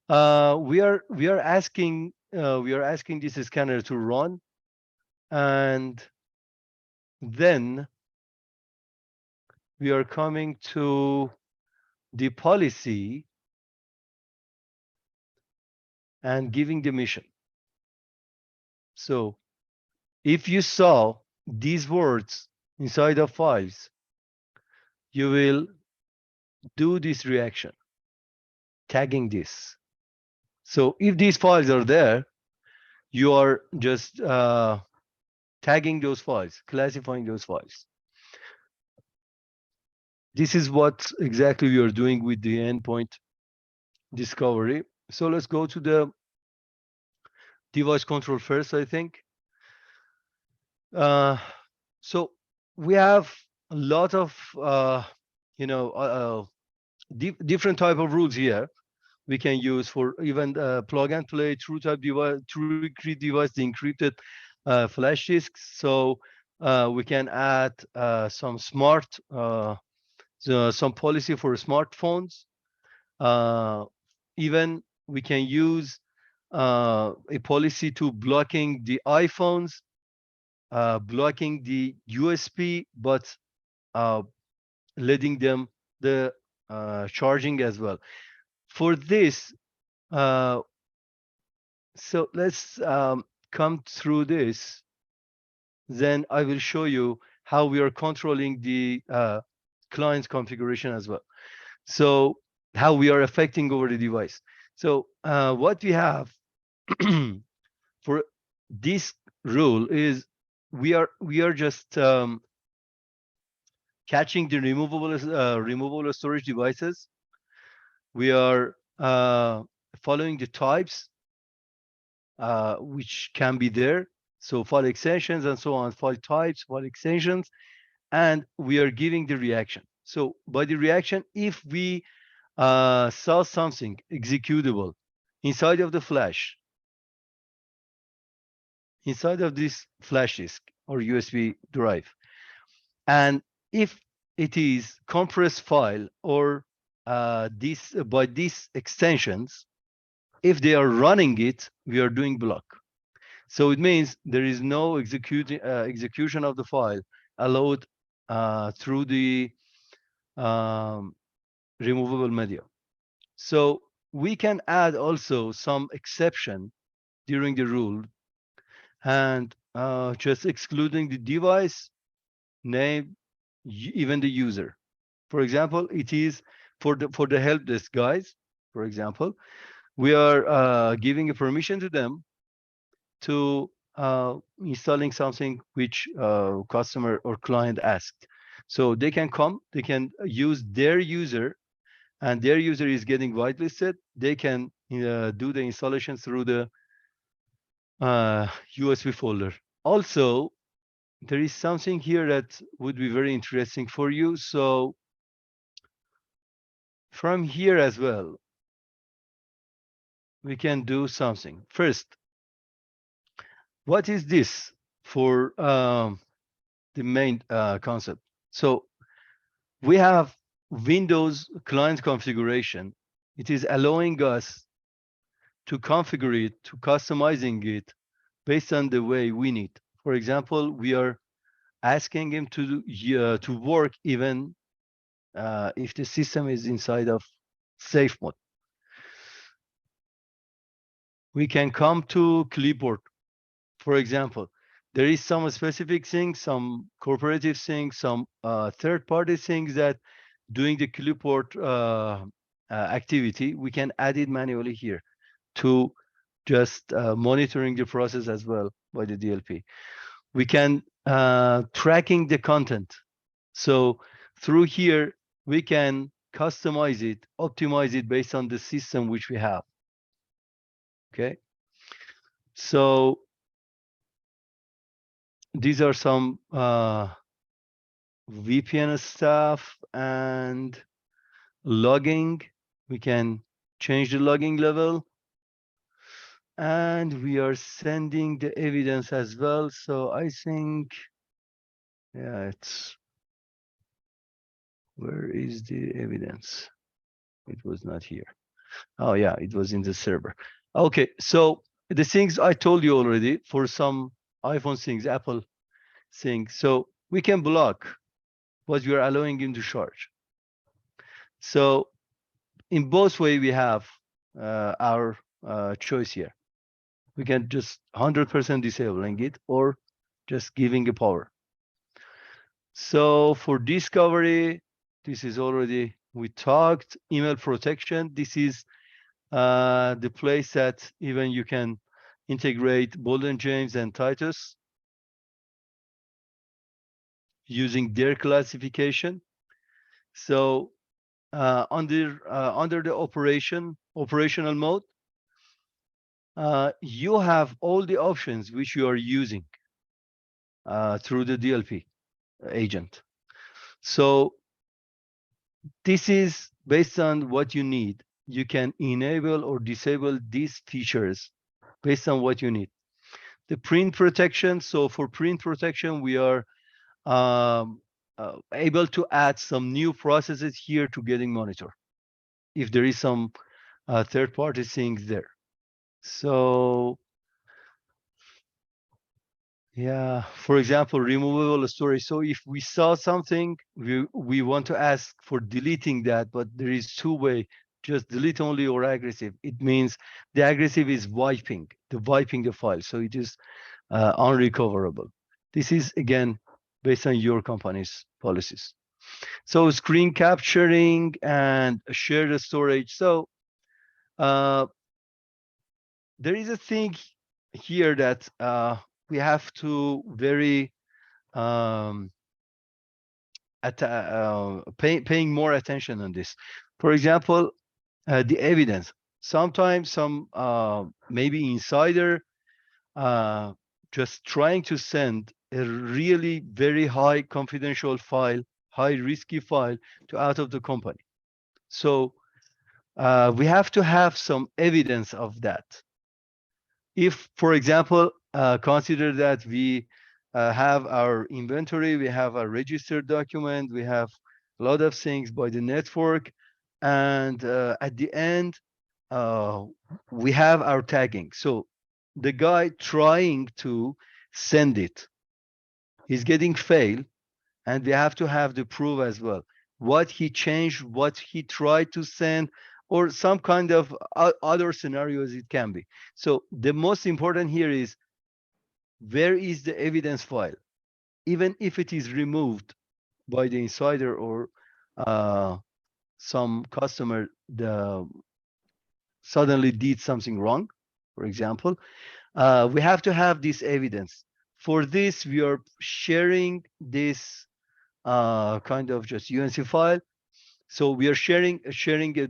we are asking this scanner to run, and then we are coming to the policy and giving the mission. So if you saw these words inside of files, you will do this reaction, tagging this. So if these files are there, you are just tagging those files, classifying those files. This is what exactly we are doing with the endpoint discovery. So let's go to the device control first, I think. So we have a lot of different type of rules here we can use for even plug and play true type device, true encrypt device, the encrypted flash disks. So we can add some smart some policy for smartphones. Even we can use a policy to blocking the iPhones, blocking the USB, but letting them the charging as well. For this, so let's come through this. Then I will show you how we are controlling the client's configuration as well. So how we are affecting over the device. So what we have for this rule is we are just catching the removable storage devices. We are following the types which can be there. So file extensions and so on, file types, file extensions, and we are giving the reaction. So by the reaction, if we saw something executable inside of the flash, inside of this flash disk or USB drive, and if it is compressed file or this by these extensions, if they are running it, we are doing block. So it means there is no execution of the file allowed through the removable media. So we can add also some exception during the rule and just excluding the device, name, even the user. For example, it is for the help desk guys, for example, we are giving a permission to them to installing something which customer or client asked. So they can come, they can use their user and their user is getting whitelisted, they can do the installation through the USB folder. Also, there is something here that would be very interesting for you. So from here as well, we can do something. First, what is this for the main concept? So we have Windows client configuration. It is allowing us to configure it, to customizing it based on the way we need. For example, we are asking him to work even if the system is inside of safe mode. We can come to clipboard. For example, there is some specific things, some cooperative things, some third-party things that doing the clipboard activity, we can add it manually here to just monitoring the process as well by the DLP. We can tracking the content. So through here, we can customize it, optimize it based on the system which we have. Okay. So these are some VPN stuff and logging. We can change the logging level. And we are sending the evidence as well. So I think, yeah, it's, where is the evidence? It was not here. Oh yeah, it was in the server. Okay, so the things I told you already for some iPhone things, Apple things. So we can block what we are allowing him to charge. So in both ways, we have our choice here. We can just 100% disabling it or just giving a power. So for discovery, this is already, we talked. Email protection, this is the place that even you can integrate Bolden James and Titus using their classification. So under the operational mode, you have all the options which you are using through the DLP agent. So this is based on what you need. You can enable or disable these features based on what you need. The print protection. So for print protection, we are able to add some new processes here to getting monitor if there is some third-party things there. So yeah, for example, removable storage. So if we saw something, we want to ask for deleting that, but there is two ways, just delete only or aggressive. It means the aggressive is wiping the file. So it is unrecoverable. This is again based on your company's policies. So screen capturing and shared storage. So there is a thing here that we have to very paying more attention on this. For example, the evidence. Sometimes some maybe insider just trying to send a really very high confidential file, high risky file to out of the company. So we have to have some evidence of that. If, for example, consider that we have our inventory, we have a registered document, we have a lot of things by the network, and at the end, we have our tagging. So the guy trying to send it, he's getting failed, and we have to have the proof as well. What he changed, what he tried to send, or some kind of other scenarios it can be. So the most important here is, where is the evidence file? Even if it is removed by the insider or some customer suddenly did something wrong, for example, we have to have this evidence. For this, we are sharing this kind of just UNC file So we are sharing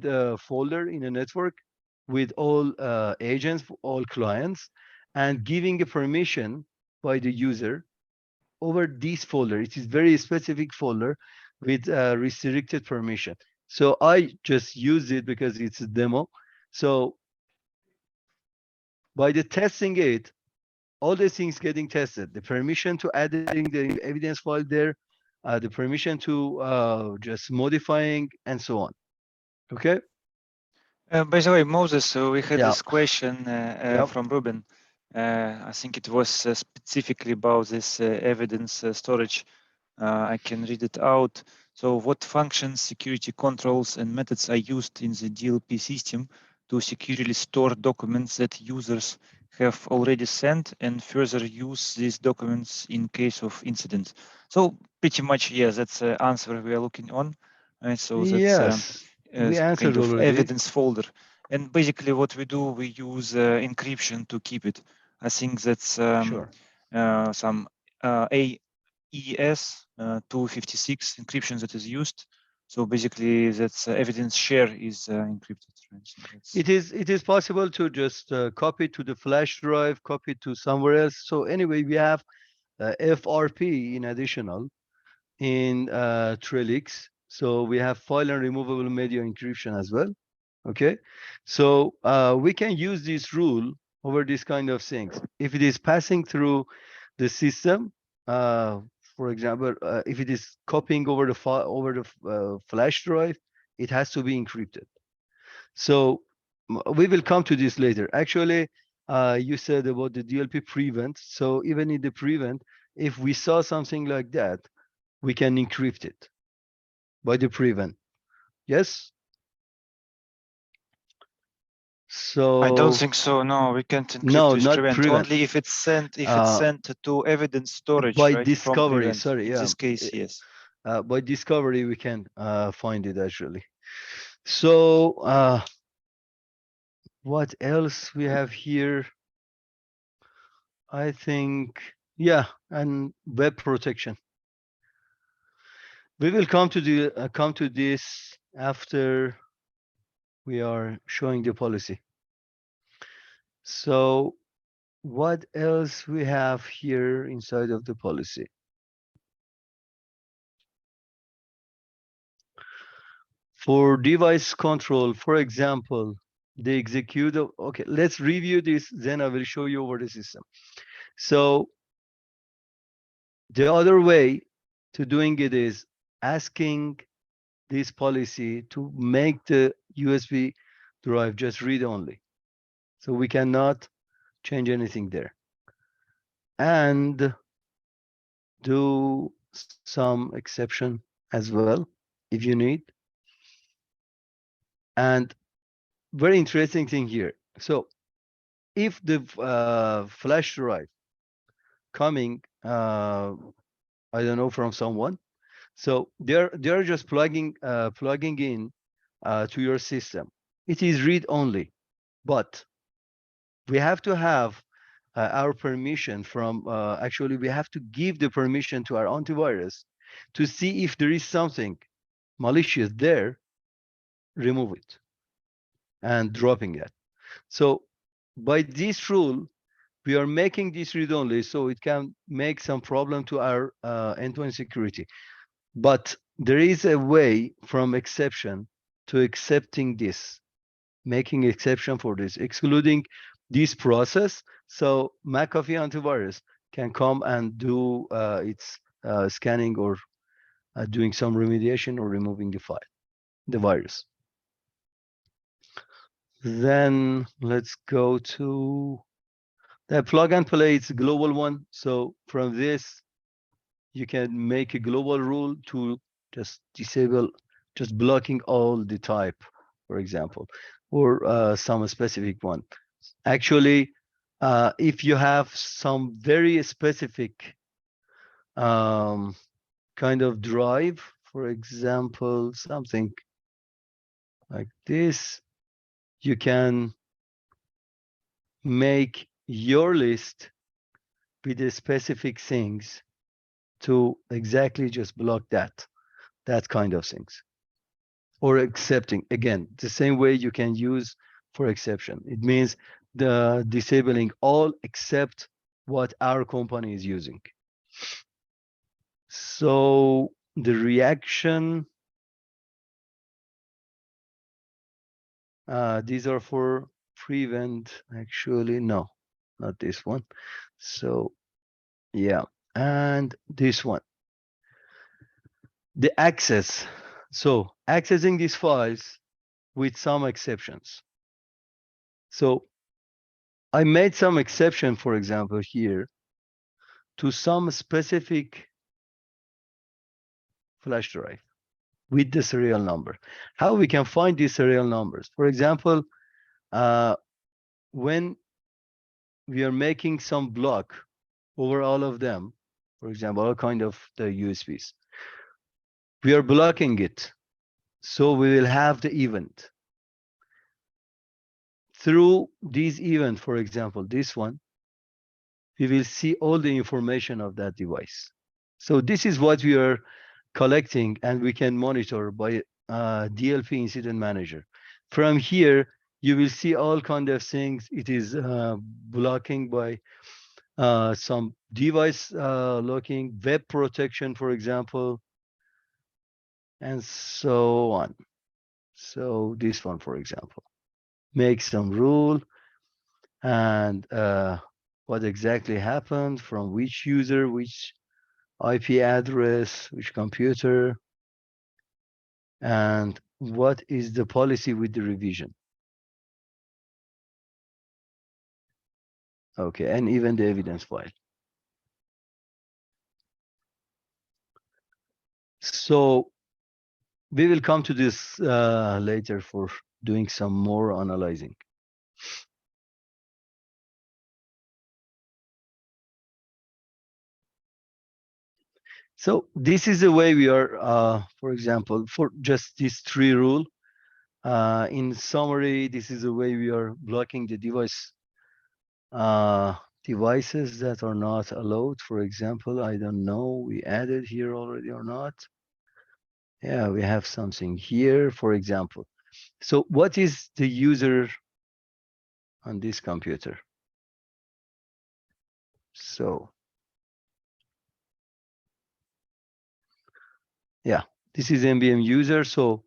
a folder in a network with all agents, all clients, and giving a permission by the user over this folder. It is very specific folder with restricted permission. So I just use it because it's a demo. So by the testing it, all the things getting tested, the permission to adding the evidence file there, the permission to just modifying and so on. Okay. By the way, Moses, we had Yeah. this question from Ruben. I think it was specifically about this evidence storage. I can read it out. So what functions, security controls, and methods are used in the DLP system to securely store documents that users have already sent and further use these documents in case of incident? So pretty much, yes, that's the answer we are looking on. Right? So that's Yes, we answered kind of already. evidence folder. And basically what we do, we use encryption to keep it. I think that's Sure. some AES 256 encryption that is used. So basically that's evidence share is encrypted. Right? So it is possible to just copy to the flash drive, copy to somewhere else. So anyway, we have FRP in additional in Trellix. So we have file and removable media encryption as well. Okay, so we can use this rule over this kind of things. If it is passing through the system, for example, if it is copying over the flash drive, it has to be encrypted. So we will come to this later. Actually, you said about the DLP prevent. So even in the prevent, if we saw something like that, we can encrypt it by the prevent. Yes. So I don't think so. No, we can't encrypt no, with not prevent. prevent. Only if it's sent. If it's sent to evidence storage, by right? discovery. From prevent. Sorry, in yeah. this case, yes. By discovery, we can find it actually. So what else we have here? I think, yeah, and web protection. We will come to this after we are showing the policy. So what else we have here inside of the policy? For device control, for example, the executive. Okay, let's review this, then I will show you over the system. So the other way to doing it is asking this policy to make the USB drive just read only. So we cannot change anything there. And do some exception as well if you need. And very interesting thing here. So if the flash drive coming, I don't know, from someone, so they're just plugging in to your system. It is read only, but we have to have our permission from. Actually, we have to give the permission to our antivirus to see if there is something malicious there, remove it, and dropping it. So by this rule, we are making this read only, so it can make some problem to our endpoint security. But there is a way from exception to accepting this, making exception for this, excluding this process. So McAfee antivirus can come and do its scanning or doing some remediation or removing the file, the virus. Then let's go to the plug and play. It's a global one. So from this, you can make a global rule to just disable, just blocking all the type, for example, or some specific one. Actually, if you have some very specific kind of drive, for example, something like this, you can make your list with the specific things to exactly just block that kind of things. or accepting. Again, the same way you can use for exception. It means the disabling all except what our company is using. So the reaction, these are for prevent, actually, no, not this one. So yeah, and this one, the access. So accessing these files with some exceptions. So I made some exception, for example, here to some specific flash drive with the serial number. How we can find these serial numbers? For example, when we are making some block over all of them, for example, all kind of the USBs, we are blocking it. So we will have the event. Through this event, for example, this one, we will see all the information of that device. So this is what we are collecting, and we can monitor by DLP Incident Manager. From here, you will see all kind of things. It is blocking by some device locking, web protection, for example, and so on. So this one, for example, make some rule and what exactly happened, from which user, which IP address, which computer, and what is the policy with the revision. Okay, and even the evidence file. So we will come to this later for doing some more analyzing. So this is the way we are, for example, for just these three rules. In summary, this is the way we are blocking the devices that are not allowed. For example, I don't know, we added here already or not. Yeah, we have something here, for example. So what is the user on this computer? So yeah, this is MBM user. So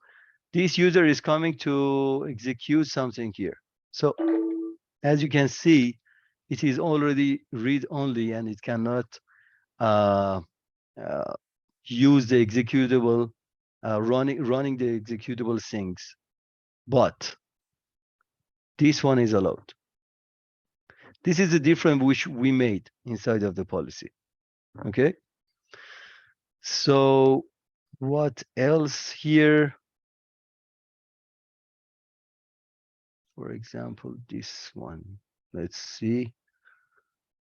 this user is coming to execute something here. So as you can see, it is already read only, and it cannot use the executable, running the executable things. But this one is allowed. This is the difference which we made inside of the policy. Okay. So what else here? For example, this one. Let's see.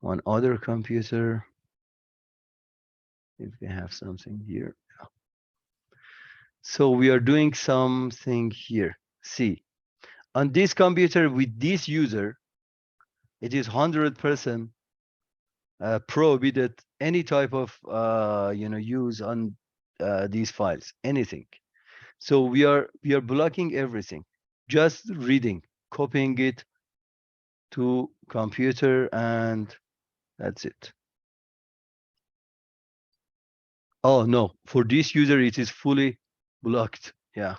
One other computer. If we have something here. So we are doing something here. See, on this computer with this user, it is 100% prohibited any type of use on these files, anything. So we are blocking everything, just reading, copying it to computer, and that's it. Oh no, for this user it is fully blocked. Yeah.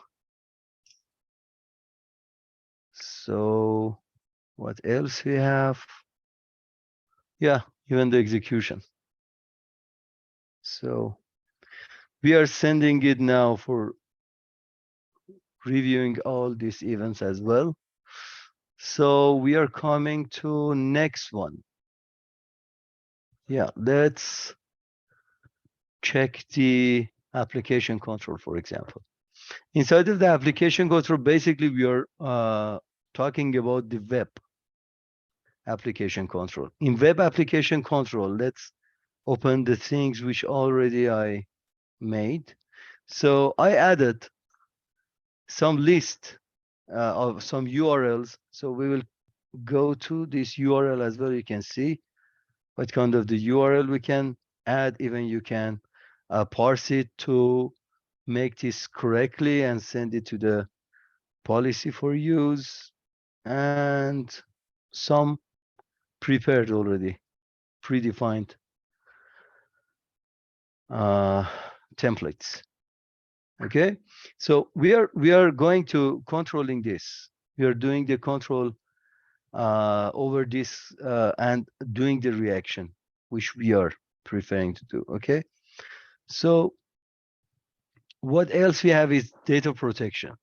So what else we have? Yeah, even the execution. So we are sending it now for reviewing all these events as well. So we are coming to next one. Yeah, let's check the application control, for example. Inside of the application control, basically we are talking about the web application control. In web application control, let's open the things which already I made. So I added some list of some URLs. So we will go to this URL as well. You can see what kind of the URL we can add. Even you can parse it to make this correctly and send it to the policy for use, and some prepared already, predefined templates. Okay, so we are going to controlling this. We are doing the control over this and doing the reaction, which we are preferring to do. Okay, so what else we have is data protection.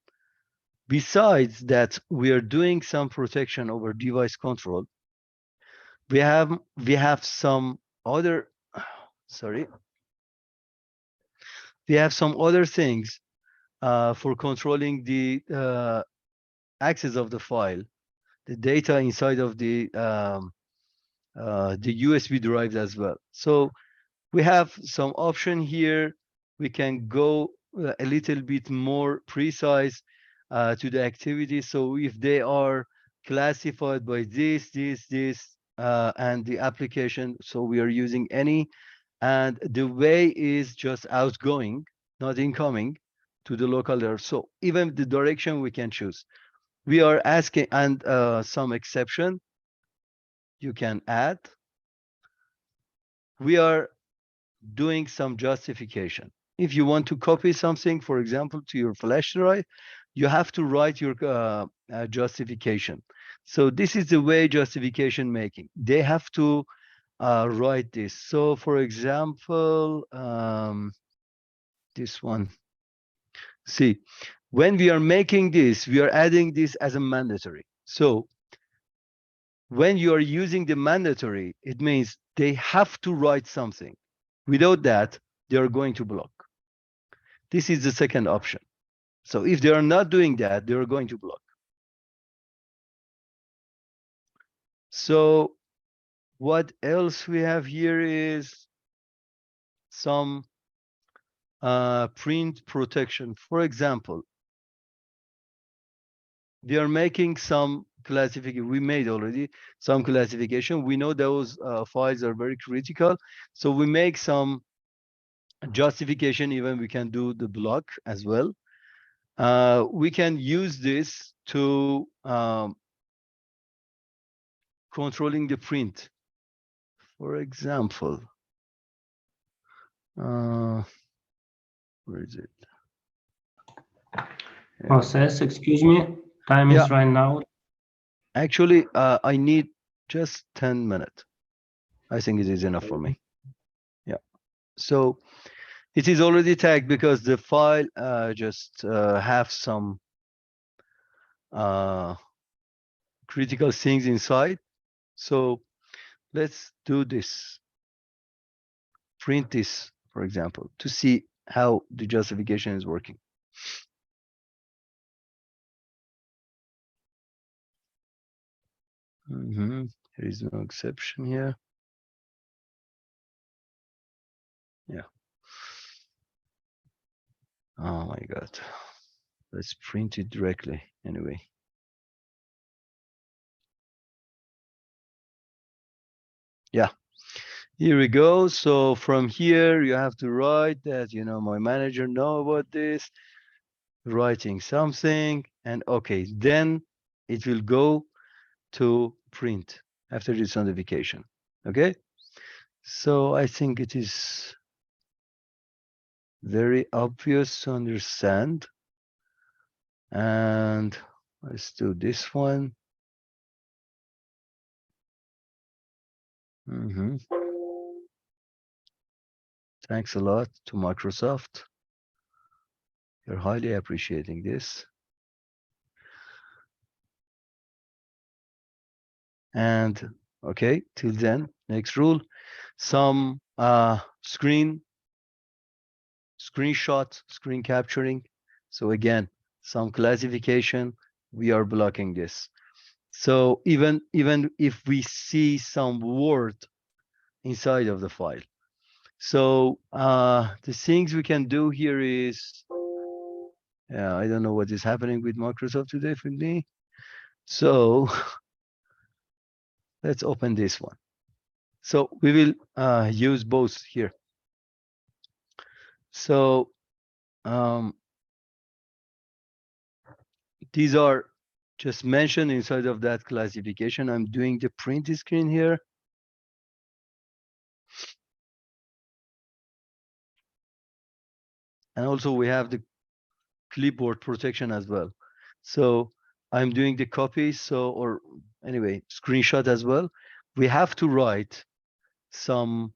Besides that, we are doing some protection over device control. We have some other, sorry, we have some other things for controlling the access of the file, the data inside of the USB drives as well. So we have some option here. We can go a little bit more precise to the activity. So if they are classified by this, and the application, so we are using any, and the way is just outgoing, not incoming to the local there. So even the direction we can choose. We are asking, and some exception you can add. We are doing some justification. If you want to copy something, for example, to your flash drive, you have to write your justification. So this is the way justification making. They have to write this. So for example, this one. See, when we are making this, we are adding this as a mandatory. So when you are using the mandatory, it means they have to write something. Without that, they are going to block. This is the second option. So if they are not doing that, they are going to block. So what else we have here is some print protection. For example, we are making some classification. We made already some classification. We know those files are very critical. So we make some justification. Even we can do the block as well. We can use this to controlling the print. For example, where is it? Moses, excuse me, time is right now. Actually, I need just 10 minutes. I think it is enough for me. Yeah. So it is already tagged because the file just have some critical things inside. So let's do this. Print this, for example, to see how the justification is working. There is no exception here. Yeah. Oh my God. Let's print it directly anyway. Yeah. Here we go. So from here, you have to write that, you know, my manager know about this, writing something, and okay, then it will go to print after this notification. Okay. So I think it is very obvious to understand. And let's do this one. Thanks a lot to Microsoft. You're highly appreciating this. And okay, till then, next rule, some screenshot, screen capturing. So again, some classification, we are blocking this. So even if we see some word inside of the file. So the things we can do here is, I don't know what is happening with Microsoft today for me. So let's open this one. So we will use both here. So These are just mentioned inside of that classification. I'm doing the print screen here. And also we have the clipboard protection as well. So I'm doing the copy, or anyway, screenshot as well. We have to write some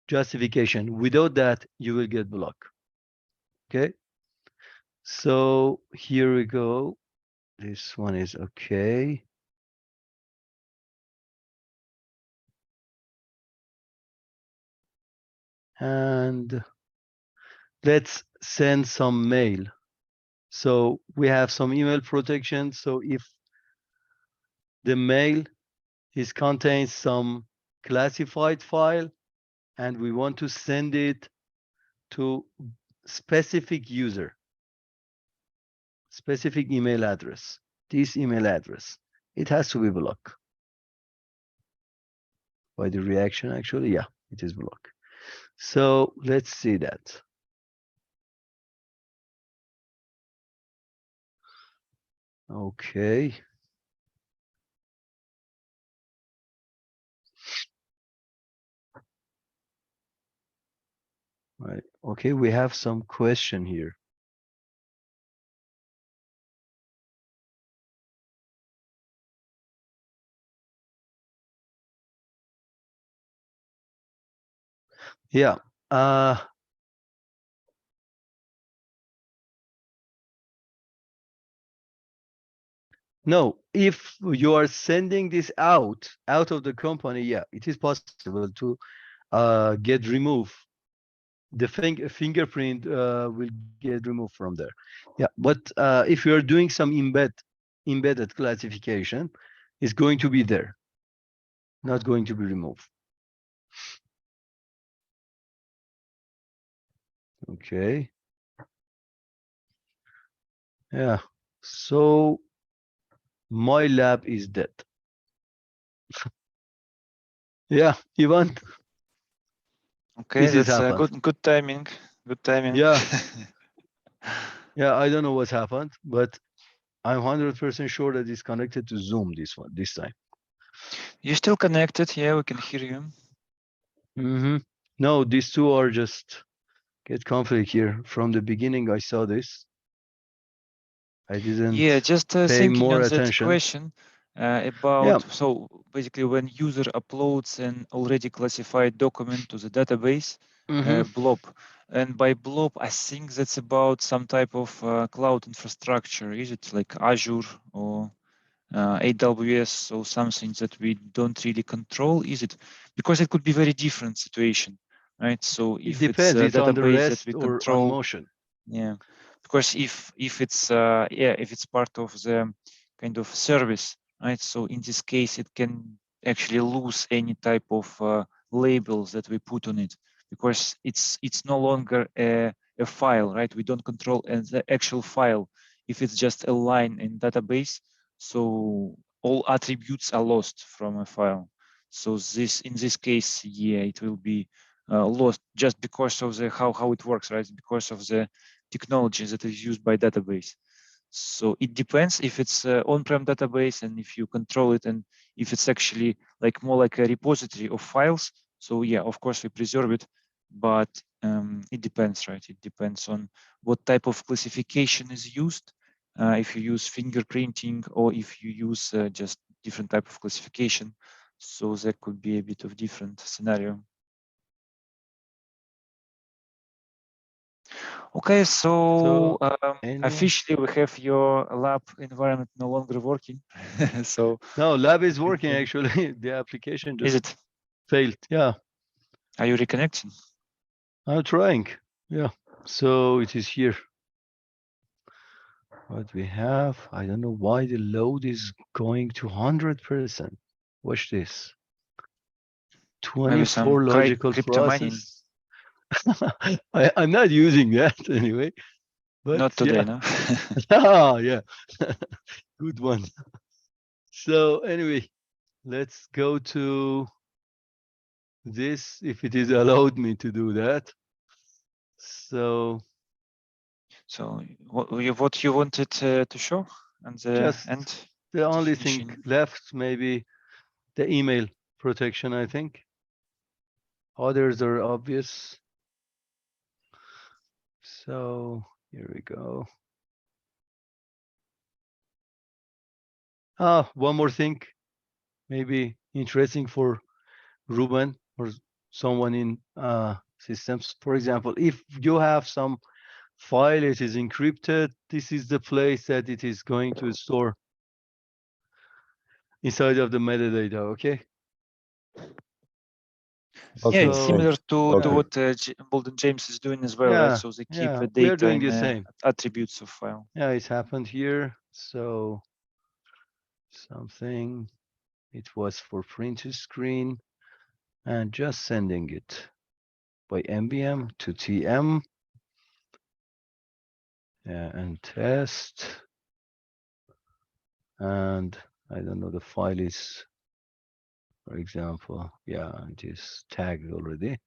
justification. Without that, you will get blocked. Okay. So here we go. This one is okay. And let's send some mail. So we have some email protection. So if the mail contains some classified file and we want to send it to specific user, specific email address, this email address, it has to be blocked by the reaction. Actually, yeah, it is blocked. So let's see that. Okay. Right. Okay, we have some question here. Yeah. No, if you are sending this out of the company, yeah, it is possible to get removed. The fingerprint will get removed from there. Yeah, but if you are doing some embedded classification, it's going to be there, not going to be removed. Okay. Yeah. So my lab is dead. Yeah, Ivan. Okay, This is that's happened. good timing. Good timing. Yeah. Yeah, I don't know what's happened, but I'm 100% sure that it's connected to Zoom this time. You're still connected. Yeah, we can hear you. Mm-hmm. No, these two are just get conflict here. From the beginning, I saw this. I didn't. Yeah, just pay thinking more on that attention. question about, so basically when user uploads an already classified document to the database, blob, and by blob, I think that's about some type of cloud infrastructure. Is it like Azure or AWS or something that we don't really control? Is it? Because it could be very different situation, right? So if it depends. it's a It's on the database rest that we or control, on motion. yeah, because if it's if it's part of the kind of service, right? So in this case, it can actually lose any type of labels that we put on it, because it's no longer a file, right? We don't control the actual file. If it's just a line in database, so all attributes are lost from a file. So in this case, yeah, it will be lost just because of the how it works, right? Because of the technology that is used by database. So it depends if it's on-prem database and if you control it, and if it's actually like more like a repository of files. So yeah, of course we preserve it, but it depends, right? It depends on what type of classification is used. If you use fingerprinting or if you use just different type of classification. So that could be a bit of different scenario. Okay, so officially we have your lab environment no longer working. So no, lab is working actually. The application just is it failed? Yeah. Are you reconnecting? I'm trying. Yeah. So it is here. What we have, I don't know why the load is going to 100%. Watch this. 24 logical process. I'm not using that anyway. But not today, yeah. no? Oh, yeah. Good one. So anyway, let's go to this, if it is allowed me to do that. So what you wanted to show and the just end? the only thing definition. left, maybe the email protection, I think. Others are obvious. So here we go. One more thing, maybe interesting for Ruben or someone in systems. For example, if you have some file, it is encrypted, this is the place that it is going to store inside of the metadata, okay? Yeah, it's So- similar to Okay. what Bolden James is doing as well, Yeah, right? So they keep yeah, the we are data doing in the same. attributes of file. Yeah, it's happened here. So something, it was for print screen and just sending it by MBM to TM. Yeah, and test. And I don't know, the file is, for example, yeah, it is tagged already.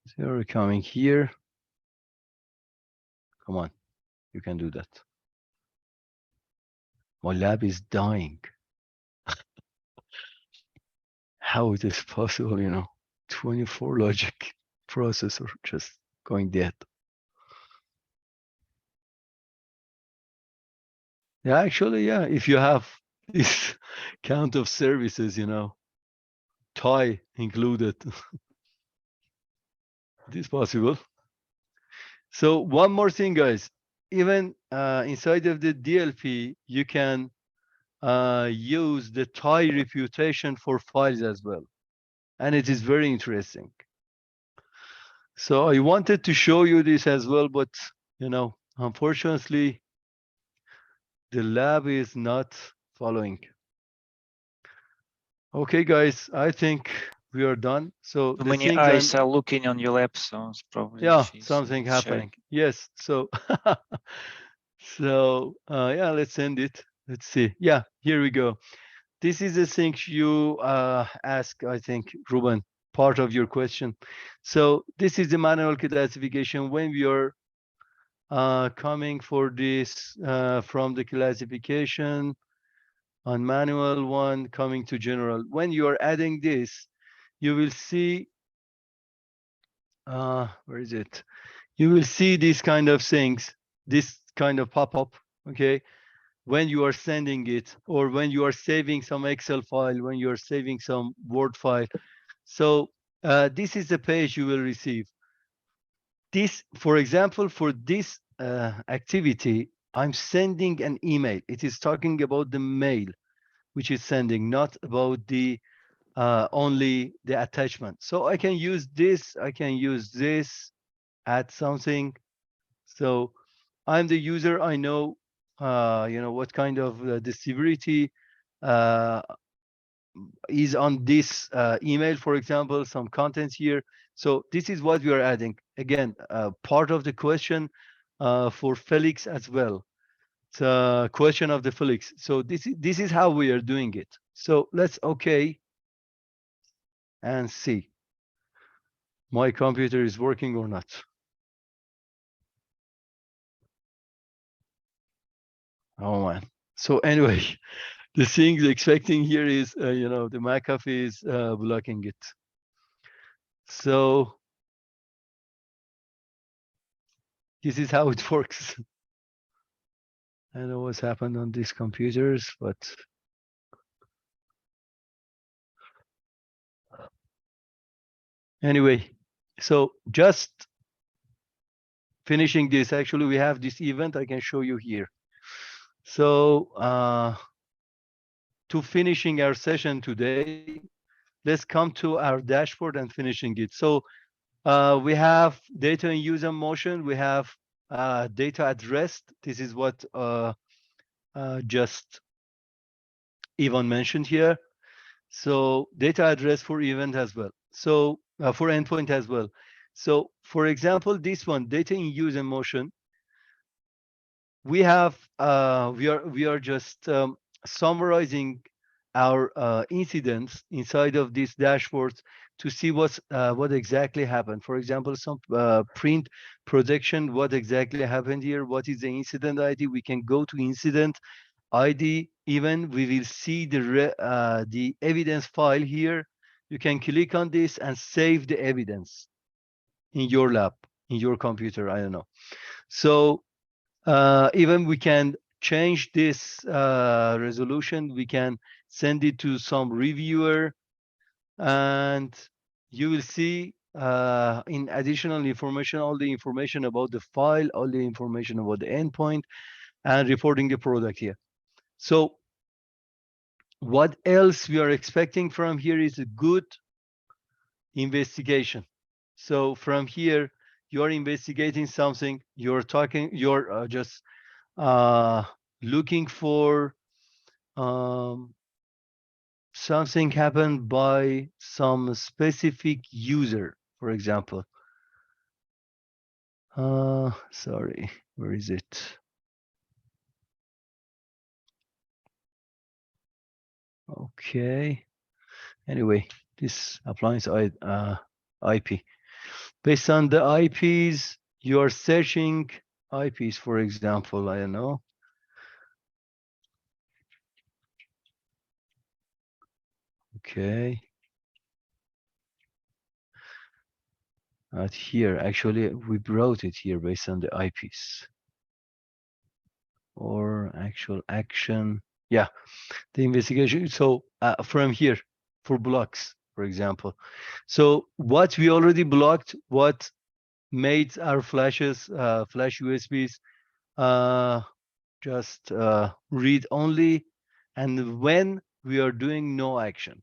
So you're coming here. Come on, you can do that. My lab is dying. How it is possible, you know, 24 logic processor just going dead. Yeah, actually, yeah, if you have this count of services, you know, TIE included, it is possible. So one more thing, guys, even inside of the DLP, you can use the TIE reputation for files as well. And it is very interesting. So I wanted to show you this as well, but, you know, unfortunately, the lab is not following. Okay, guys, I think we are done. So Too the many things eyes are looking on your lap, so it's probably yeah, she's, something sharing. happening. Yes. So so yeah, let's end it. Let's see. Yeah, here we go. This is the thing you ask, I think, Ruben, part of your question. So this is the manual classification. When we are coming for this from the classification on manual one coming to general, when you are adding this, you will see where is it? You will see these kind of things, this kind of pop-up, okay? When you are sending it, or when you are saving some Excel file, when you are saving some Word file. So this is the page you will receive. This, for example, for this activity, I'm sending an email. It is talking about the mail, which is sending, not about the only the attachment. So I can use this, I can use this, add something. So I'm the user, I know, you know, what kind of distributor is on this email, for example, some content here. So this is what we are adding. Again, part of the question for Felix as well. It's a question of the Felix. So this is how we are doing it. So let's okay and see. My computer is working or not. Oh man. So anyway, the thing expecting here is, you know, the McAfee is blocking it. So this is how it works. I don't know what's happened on these computers, but anyway, so just finishing this, actually, we have this event I can show you here. So to finishing our session today, let's come to our dashboard and finishing it. So we have data in use and motion. We have data at rest. This is what just Ivan mentioned here. So data address for event as well. So for endpoint as well. So for example, this one, data in use and motion, we have we are just summarizing our incidents inside of these dashboards to see what exactly happened. For example, some print protection, what exactly happened here, what is the incident ID. We can go to incident ID. Even we will see the evidence file here. You can click on this and save the evidence in your lab, in your computer, I don't know. So even we can change this resolution. We can send it to some reviewer, and you will see in additional information, all the information about the file, all the information about the endpoint, and reporting the product here. So what else we are expecting from here is a good investigation. So from here, you're investigating something, you're just looking for something happened by some specific user, for example. Sorry, where is it? Okay. Anyway, this appliance IP. Based on the IPs, you are searching IPs, for example, I don't know. Okay. Not here. Actually, we brought it here based on the IPs. Or actual action. Yeah, the investigation. So from here, for blocks, for example. So what we already blocked, what made our flashes, flash USBs, just read only, and when we are doing no action.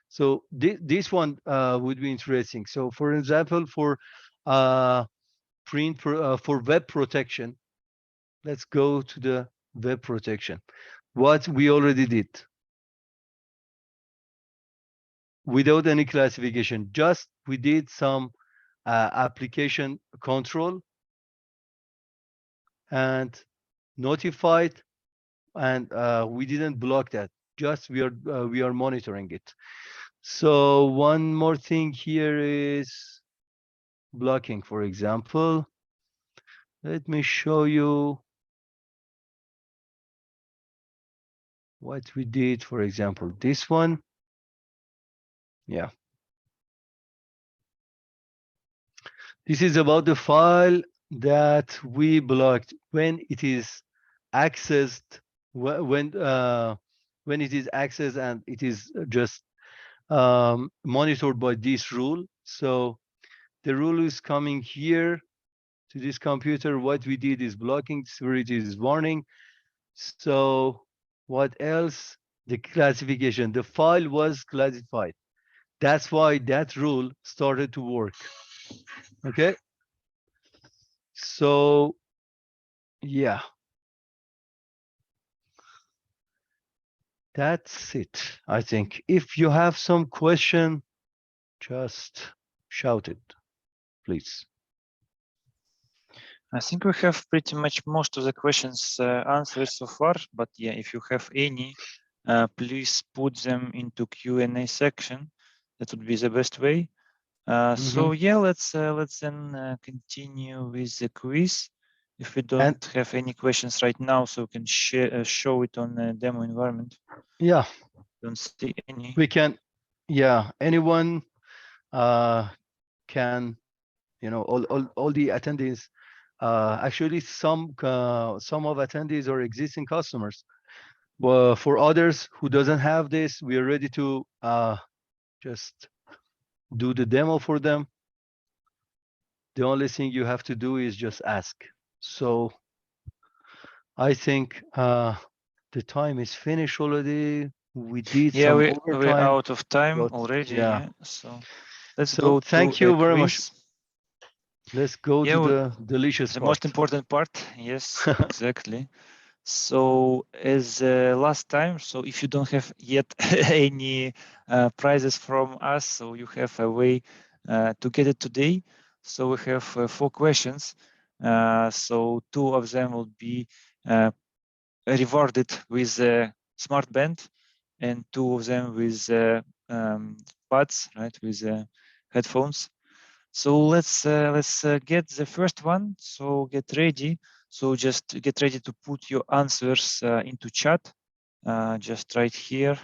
So this one would be interesting. So for example, for for web protection, let's go to the web protection. What we already did without any classification, just we did some application control and notified, and we didn't block that. Just we are monitoring it. So one more thing here is blocking, for example. Let me show you what we did. For example, this one. Yeah. This is about the file that we blocked when it is accessed, when it is accessed and it is just monitored by this rule. So the rule is coming here to this computer. What we did is blocking, security is warning. So what else? The classification. The file was classified. That's why that rule started to work. Okay. So yeah. That's it, I think. If you have some question, just shout it, please. I think we have pretty much most of the questions answered so far, but yeah, if you have any, please put them into Q&A section. That would be the best way. So yeah, let's then continue with the quiz. If we don't have any questions right now, so we can show it on the demo environment. Yeah. Don't see any. We can, yeah, anyone can, you know, all the attendees, actually some of attendees are existing customers. But for others who doesn't have this, we are ready to just do the demo for them. The only thing you have to do is just ask. So I think the time is finished already. We did some overtime. We're out of time already. Yeah. So let's go. Thank you very much. Let's go to the delicious the part. most important part. Yes, exactly. So as last time, so if you don't have yet any prizes from us, so you have a way to get it today. So we have 4 questions. So 2 of them will be rewarded with a smart band, and 2 of them with buds, right, with headphones. So let's get the first one. So get ready. So just get ready to put your answers into chat. Just right here.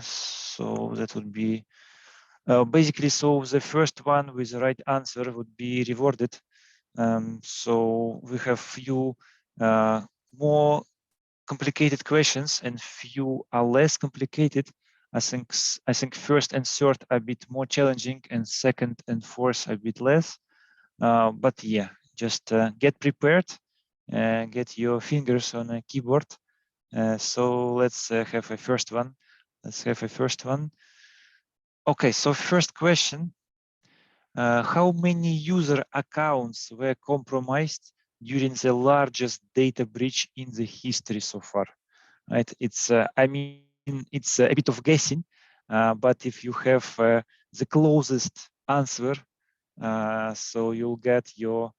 So that would be basically, so the first one with the right answer would be rewarded. So we have few more complicated questions and few are less complicated. I think first and third are a bit more challenging, and second and fourth are a bit less. But yeah, just get prepared, get your fingers on a keyboard. So let's have a first one. Let's have a first one. Okay, so first question. How many user accounts were compromised during the largest data breach in the history so far? Right, it's I mean, it's a bit of guessing, but if you have the closest answer, so you'll get your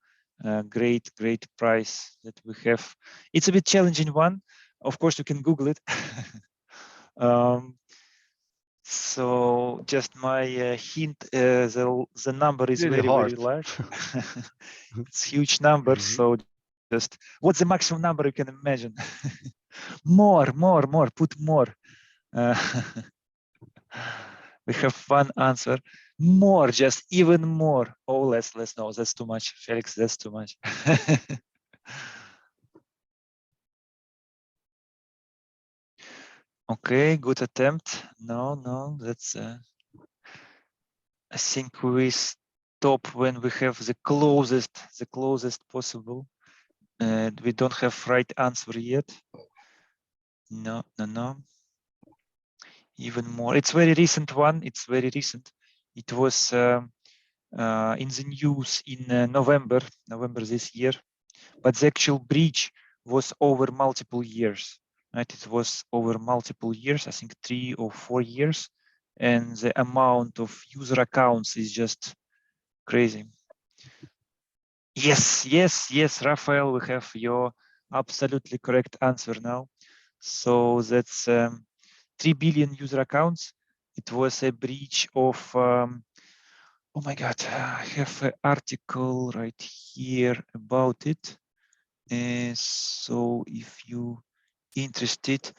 great prize that we have. It's a bit challenging one. Of course, you can Google it. So just my hint, the number is Really very hard. large. It's huge number. So just what's the maximum number you can imagine? more, put more. We have one answer. More, just even more. Oh, less. No, that's too much. Felix, that's too much. Okay, good attempt. No, that's. I think we stop when we have the closest possible. We don't have right answer yet. No. Even more. It's very recent one. It's very recent. It was in the news in November this year, but the actual breach was over multiple years. Right? It was over multiple years. I think 3 or 4 years, and the amount of user accounts is just crazy. Yes, Raphael, we have your absolutely correct answer now. So that's 3 billion user accounts. It was a breach of, oh my God, I have an article right here about it. So if you interested,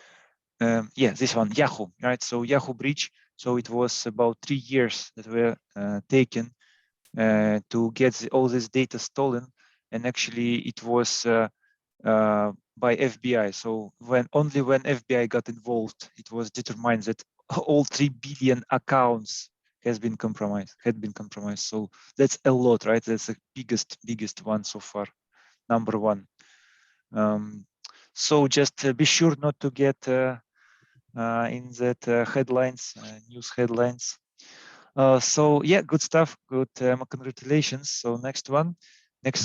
yeah, this one, Yahoo, right? So Yahoo breach. So it was about 3 years that were taken to get all this data stolen, and actually it was by FBI. So only when FBI got involved, it was determined that all 3 billion accounts had been compromised. So that's a lot, right? That's the biggest one so far, number one. So just be sure not to get in that headlines, news headlines. So yeah, good stuff. Good, congratulations. So next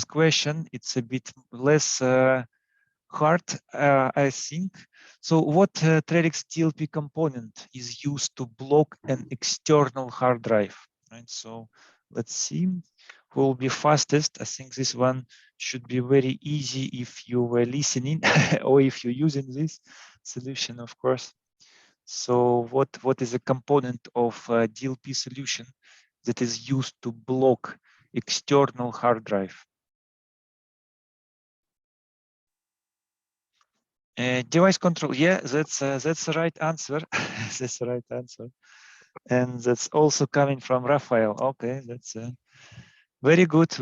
question. It's a bit less hard, I think. So what Trellix DLP component is used to block an external hard drive? Right. So let's see who will be fastest. I think this one should be very easy if you were listening or if you're using this solution, of course. So what is a component of a DLP solution that is used to block external hard drive? Device control. Yeah, that's the right answer. That's the right answer, and that's also coming from Raphael. Okay, that's very good.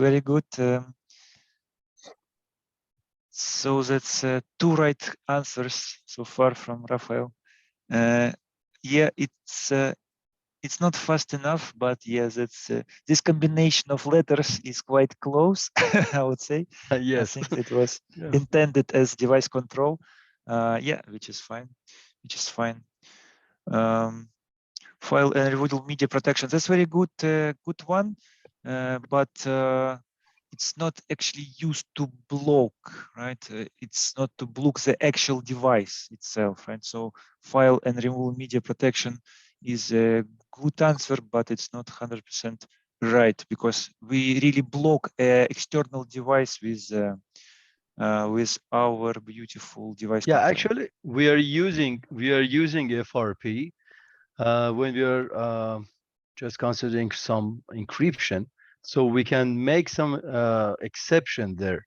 So that's 2 right answers so far from Raphael. Yeah, it's not fast enough, but yeah, that's this combination of letters is quite close. I would say. Yes. I think it was intended as device control. Yeah, which is fine. File and removal media protection. That's very good, good one, but it's not actually used to block, right? It's not to block the actual device itself, right? So file and removal media protection is a good answer, but it's not 100% right, because we really block an external device with with our beautiful device. Yeah, control. actually, we are using FRP when we are just considering some encryption. So we can make some exception there,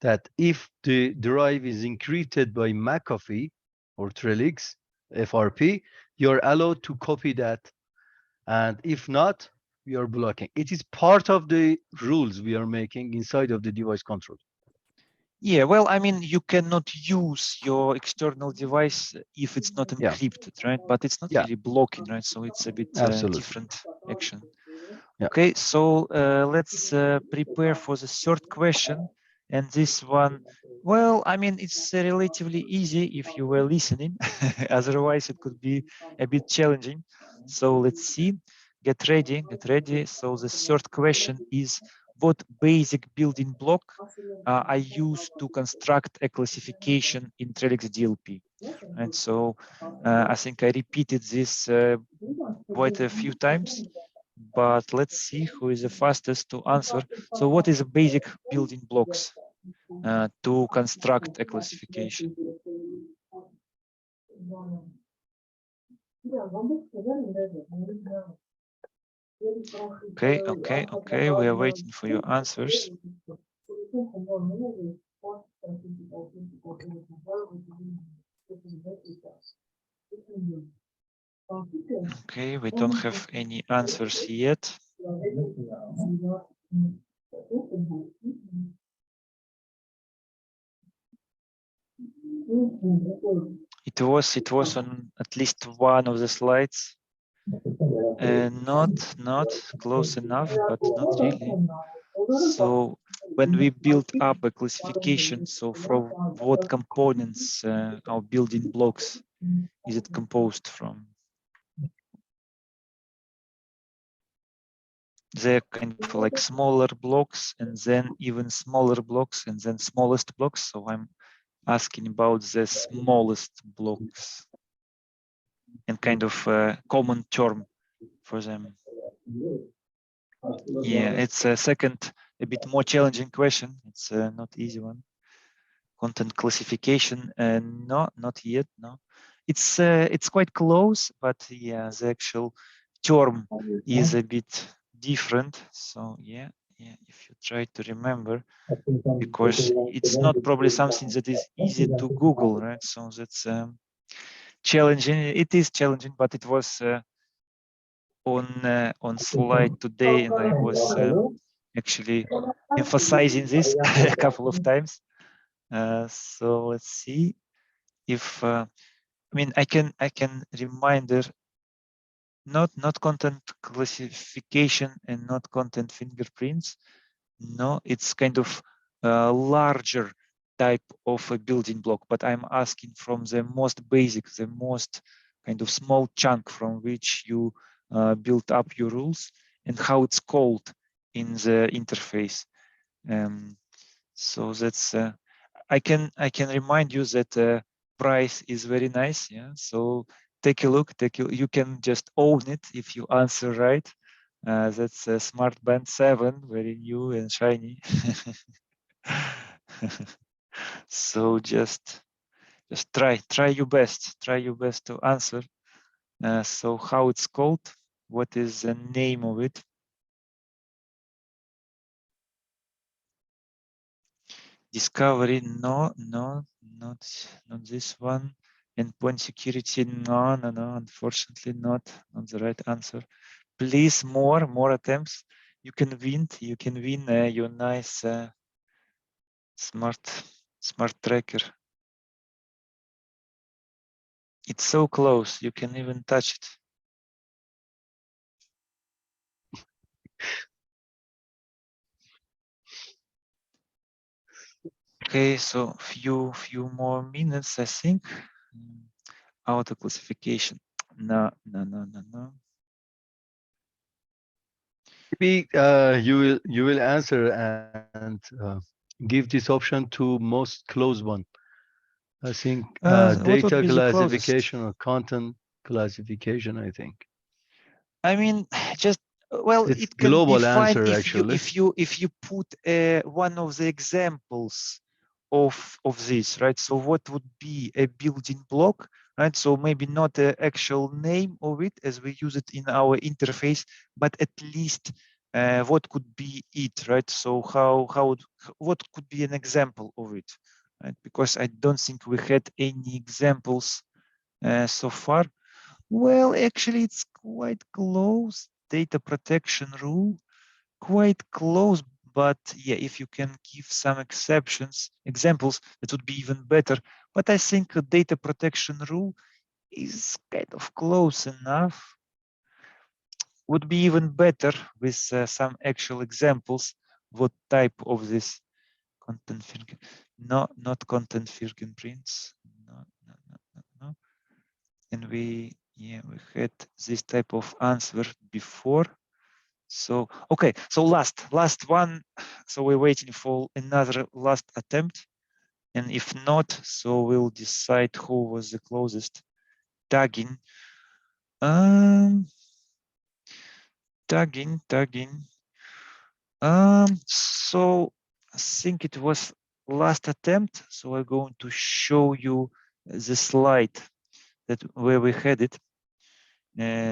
that if the drive is encrypted by McAfee or Trellix FRP, you're allowed to copy that. And if not, we are blocking. It is part of the rules we are making inside of the device control. Yeah, well, I mean, you cannot use your external device if it's not Yeah. encrypted, right? But it's not Yeah. really blocking, right? So it's a bit Absolutely. different action. Yeah. Okay, so let's prepare for the third question. And this one, well, I mean, it's relatively easy if you were listening. Otherwise, it could be a bit challenging. So let's see. Get ready, get ready. So the third question is, what basic building block I use to construct a classification in Trellix DLP? And so I think I repeated this quite a few times, but let's see who is the fastest to answer. So what is the basic building blocks to construct a classification? Okay, we are waiting for your answers. Okay, we don't have any answers yet. It was on at least one of the slides. Not close enough, but not really. So when we build up a classification, so from what components our building blocks is it composed from? They're kind of like smaller blocks and then even smaller blocks and then smallest blocks. So I'm asking about the smallest blocks and kind of a common term for them. Yeah, it's a second, a bit more challenging question. It's not easy one. Content classification, no, not yet, no. It's quite close, but yeah, the actual term is a bit different. So yeah, if you try to remember, because it's not probably something that is easy to Google, right? So that's challenging. It is challenging, but it was on slide today, and I was actually emphasizing this a couple of times. So let's see if I mean I can reminder not content classification and not content fingerprints. No, it's kind of a larger type of a building block, but I'm asking from the most basic, the most kind of small chunk from which you build up your rules and how it's called in the interface. So that's I can remind you that price is very nice. Yeah, so take a look. You can just own it if you answer right. That's a Smart Band 7, very new and shiny. So just try your best. Try your best to answer. So how it's called? What is the name of it? Discovery, no, not this one. Endpoint security, no, unfortunately not the right answer. Please, more attempts. You can win your nice smart tracker. It's so close, you can even touch it. Okay, so few more minutes, I think. Auto classification. No. Maybe you will answer and give this option to most close one. I think data classification or content classification, I think. I mean, just well, it's it can global be fine answer if actually. you put one of the examples of this, right? So what would be a building block, right? So maybe not the actual name of it as we use it in our interface, but at least what could be it, right? So what could be an example of it, right? Because I don't think we had any examples so far. Well, actually, it's quite close. Data protection rule, quite close. But yeah, if you can give some examples, that would be even better. But I think a data protection rule is kind of close enough. Would be even better with some actual examples. What type of this content fingerprint? No, not content fingerprints. No. And we had this type of answer before. So okay, so last one. So we're waiting for another last attempt, and if not, so we'll decide who was the closest. Tagging. Tagging. So I think it was last attempt. So I'm going to show you the slide where we had it.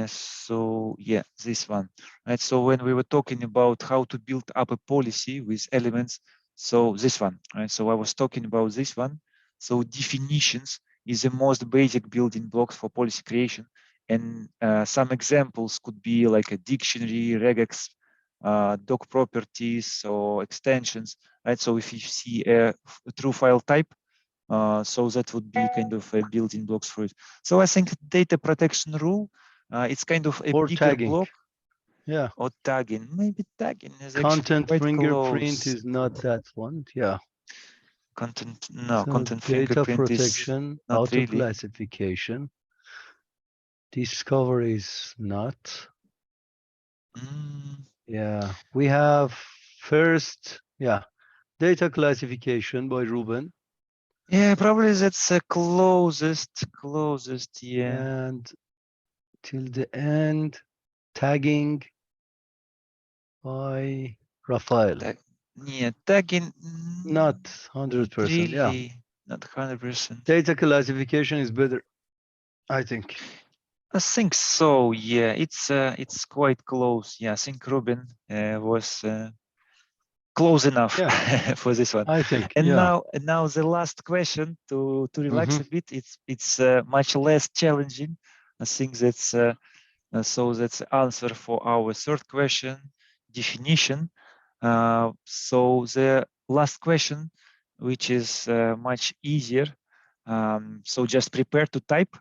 So yeah, this one, right? So when we were talking about how to build up a policy with elements, so this one, right? So I was talking about this one. So definitions is the most basic building blocks for policy creation. And some examples could be like a dictionary, regex, doc properties or extensions, right? So if you see a true file type, so that would be kind of a building blocks for it. So I think data protection rule, it's kind of a Or bigger tagging. block. Yeah. Or tagging. Maybe tagging is Content actually quite fingerprint close. is not that one. Yeah. Content, no, So content data fingerprint protection, is not auto really. classification. Discovery is not. Yeah. We have first, yeah, data classification by Ruben. Yeah, probably that's the closest, yeah. And till the end, tagging by Rafael. Yeah, tagging. Not 100%. Really, yeah. Not 100%. Data classification is better, I think. I think so. Yeah, it's quite close. Yeah, I think Ruben was close enough for this one. I think. And yeah. now the last question to relax a bit. It's much less challenging. I think that's so that's the answer for our third question, definition. So the last question, which is much easier. So just prepare to type.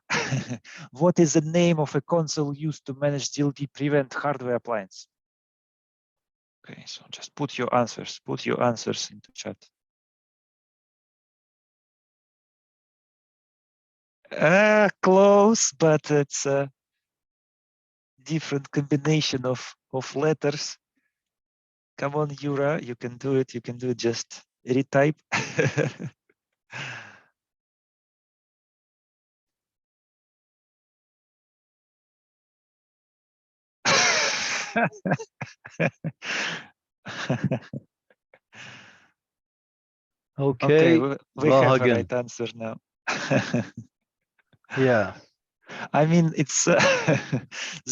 What is the name of a console used to manage DLP prevent hardware appliance? Okay, so just put your answers into chat. Close, but it's a different combination of letters. Come on, Yura, you can do it. You can do it. Just retype. Okay, we have a right answer now. yeah. I mean, it's there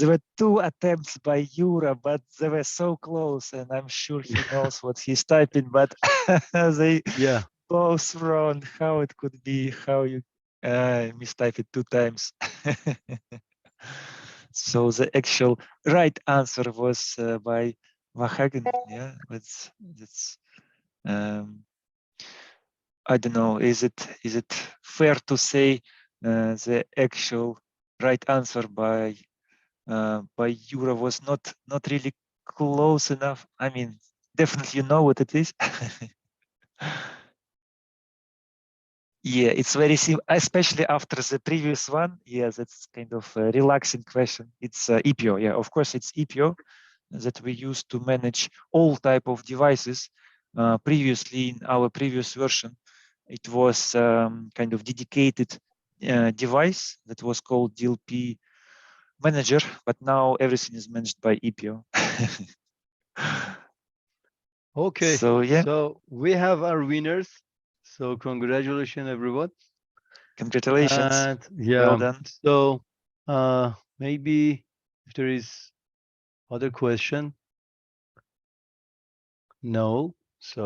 were 2 attempts by Yura, but they were so close, and I'm sure he knows what he's typing, but they both wrong. How it could be, how you mistype it 2 times. So the actual right answer was by Vahagen. Yeah, that's I don't know. Is it fair to say the actual right answer by Yura was not really close enough? I mean, definitely you know what it is. Yeah, it's very simple, especially after the previous one. Yeah, that's kind of a relaxing question. It's EPO. Yeah, of course, it's EPO that we use to manage all type of devices. Previously, in our previous version, it was kind of dedicated device that was called DLP Manager, but now everything is managed by EPO. Okay, so yeah. So we have our winners. So congratulations, everyone. Congratulations. And yeah, Well done. so maybe if there is other question, no. So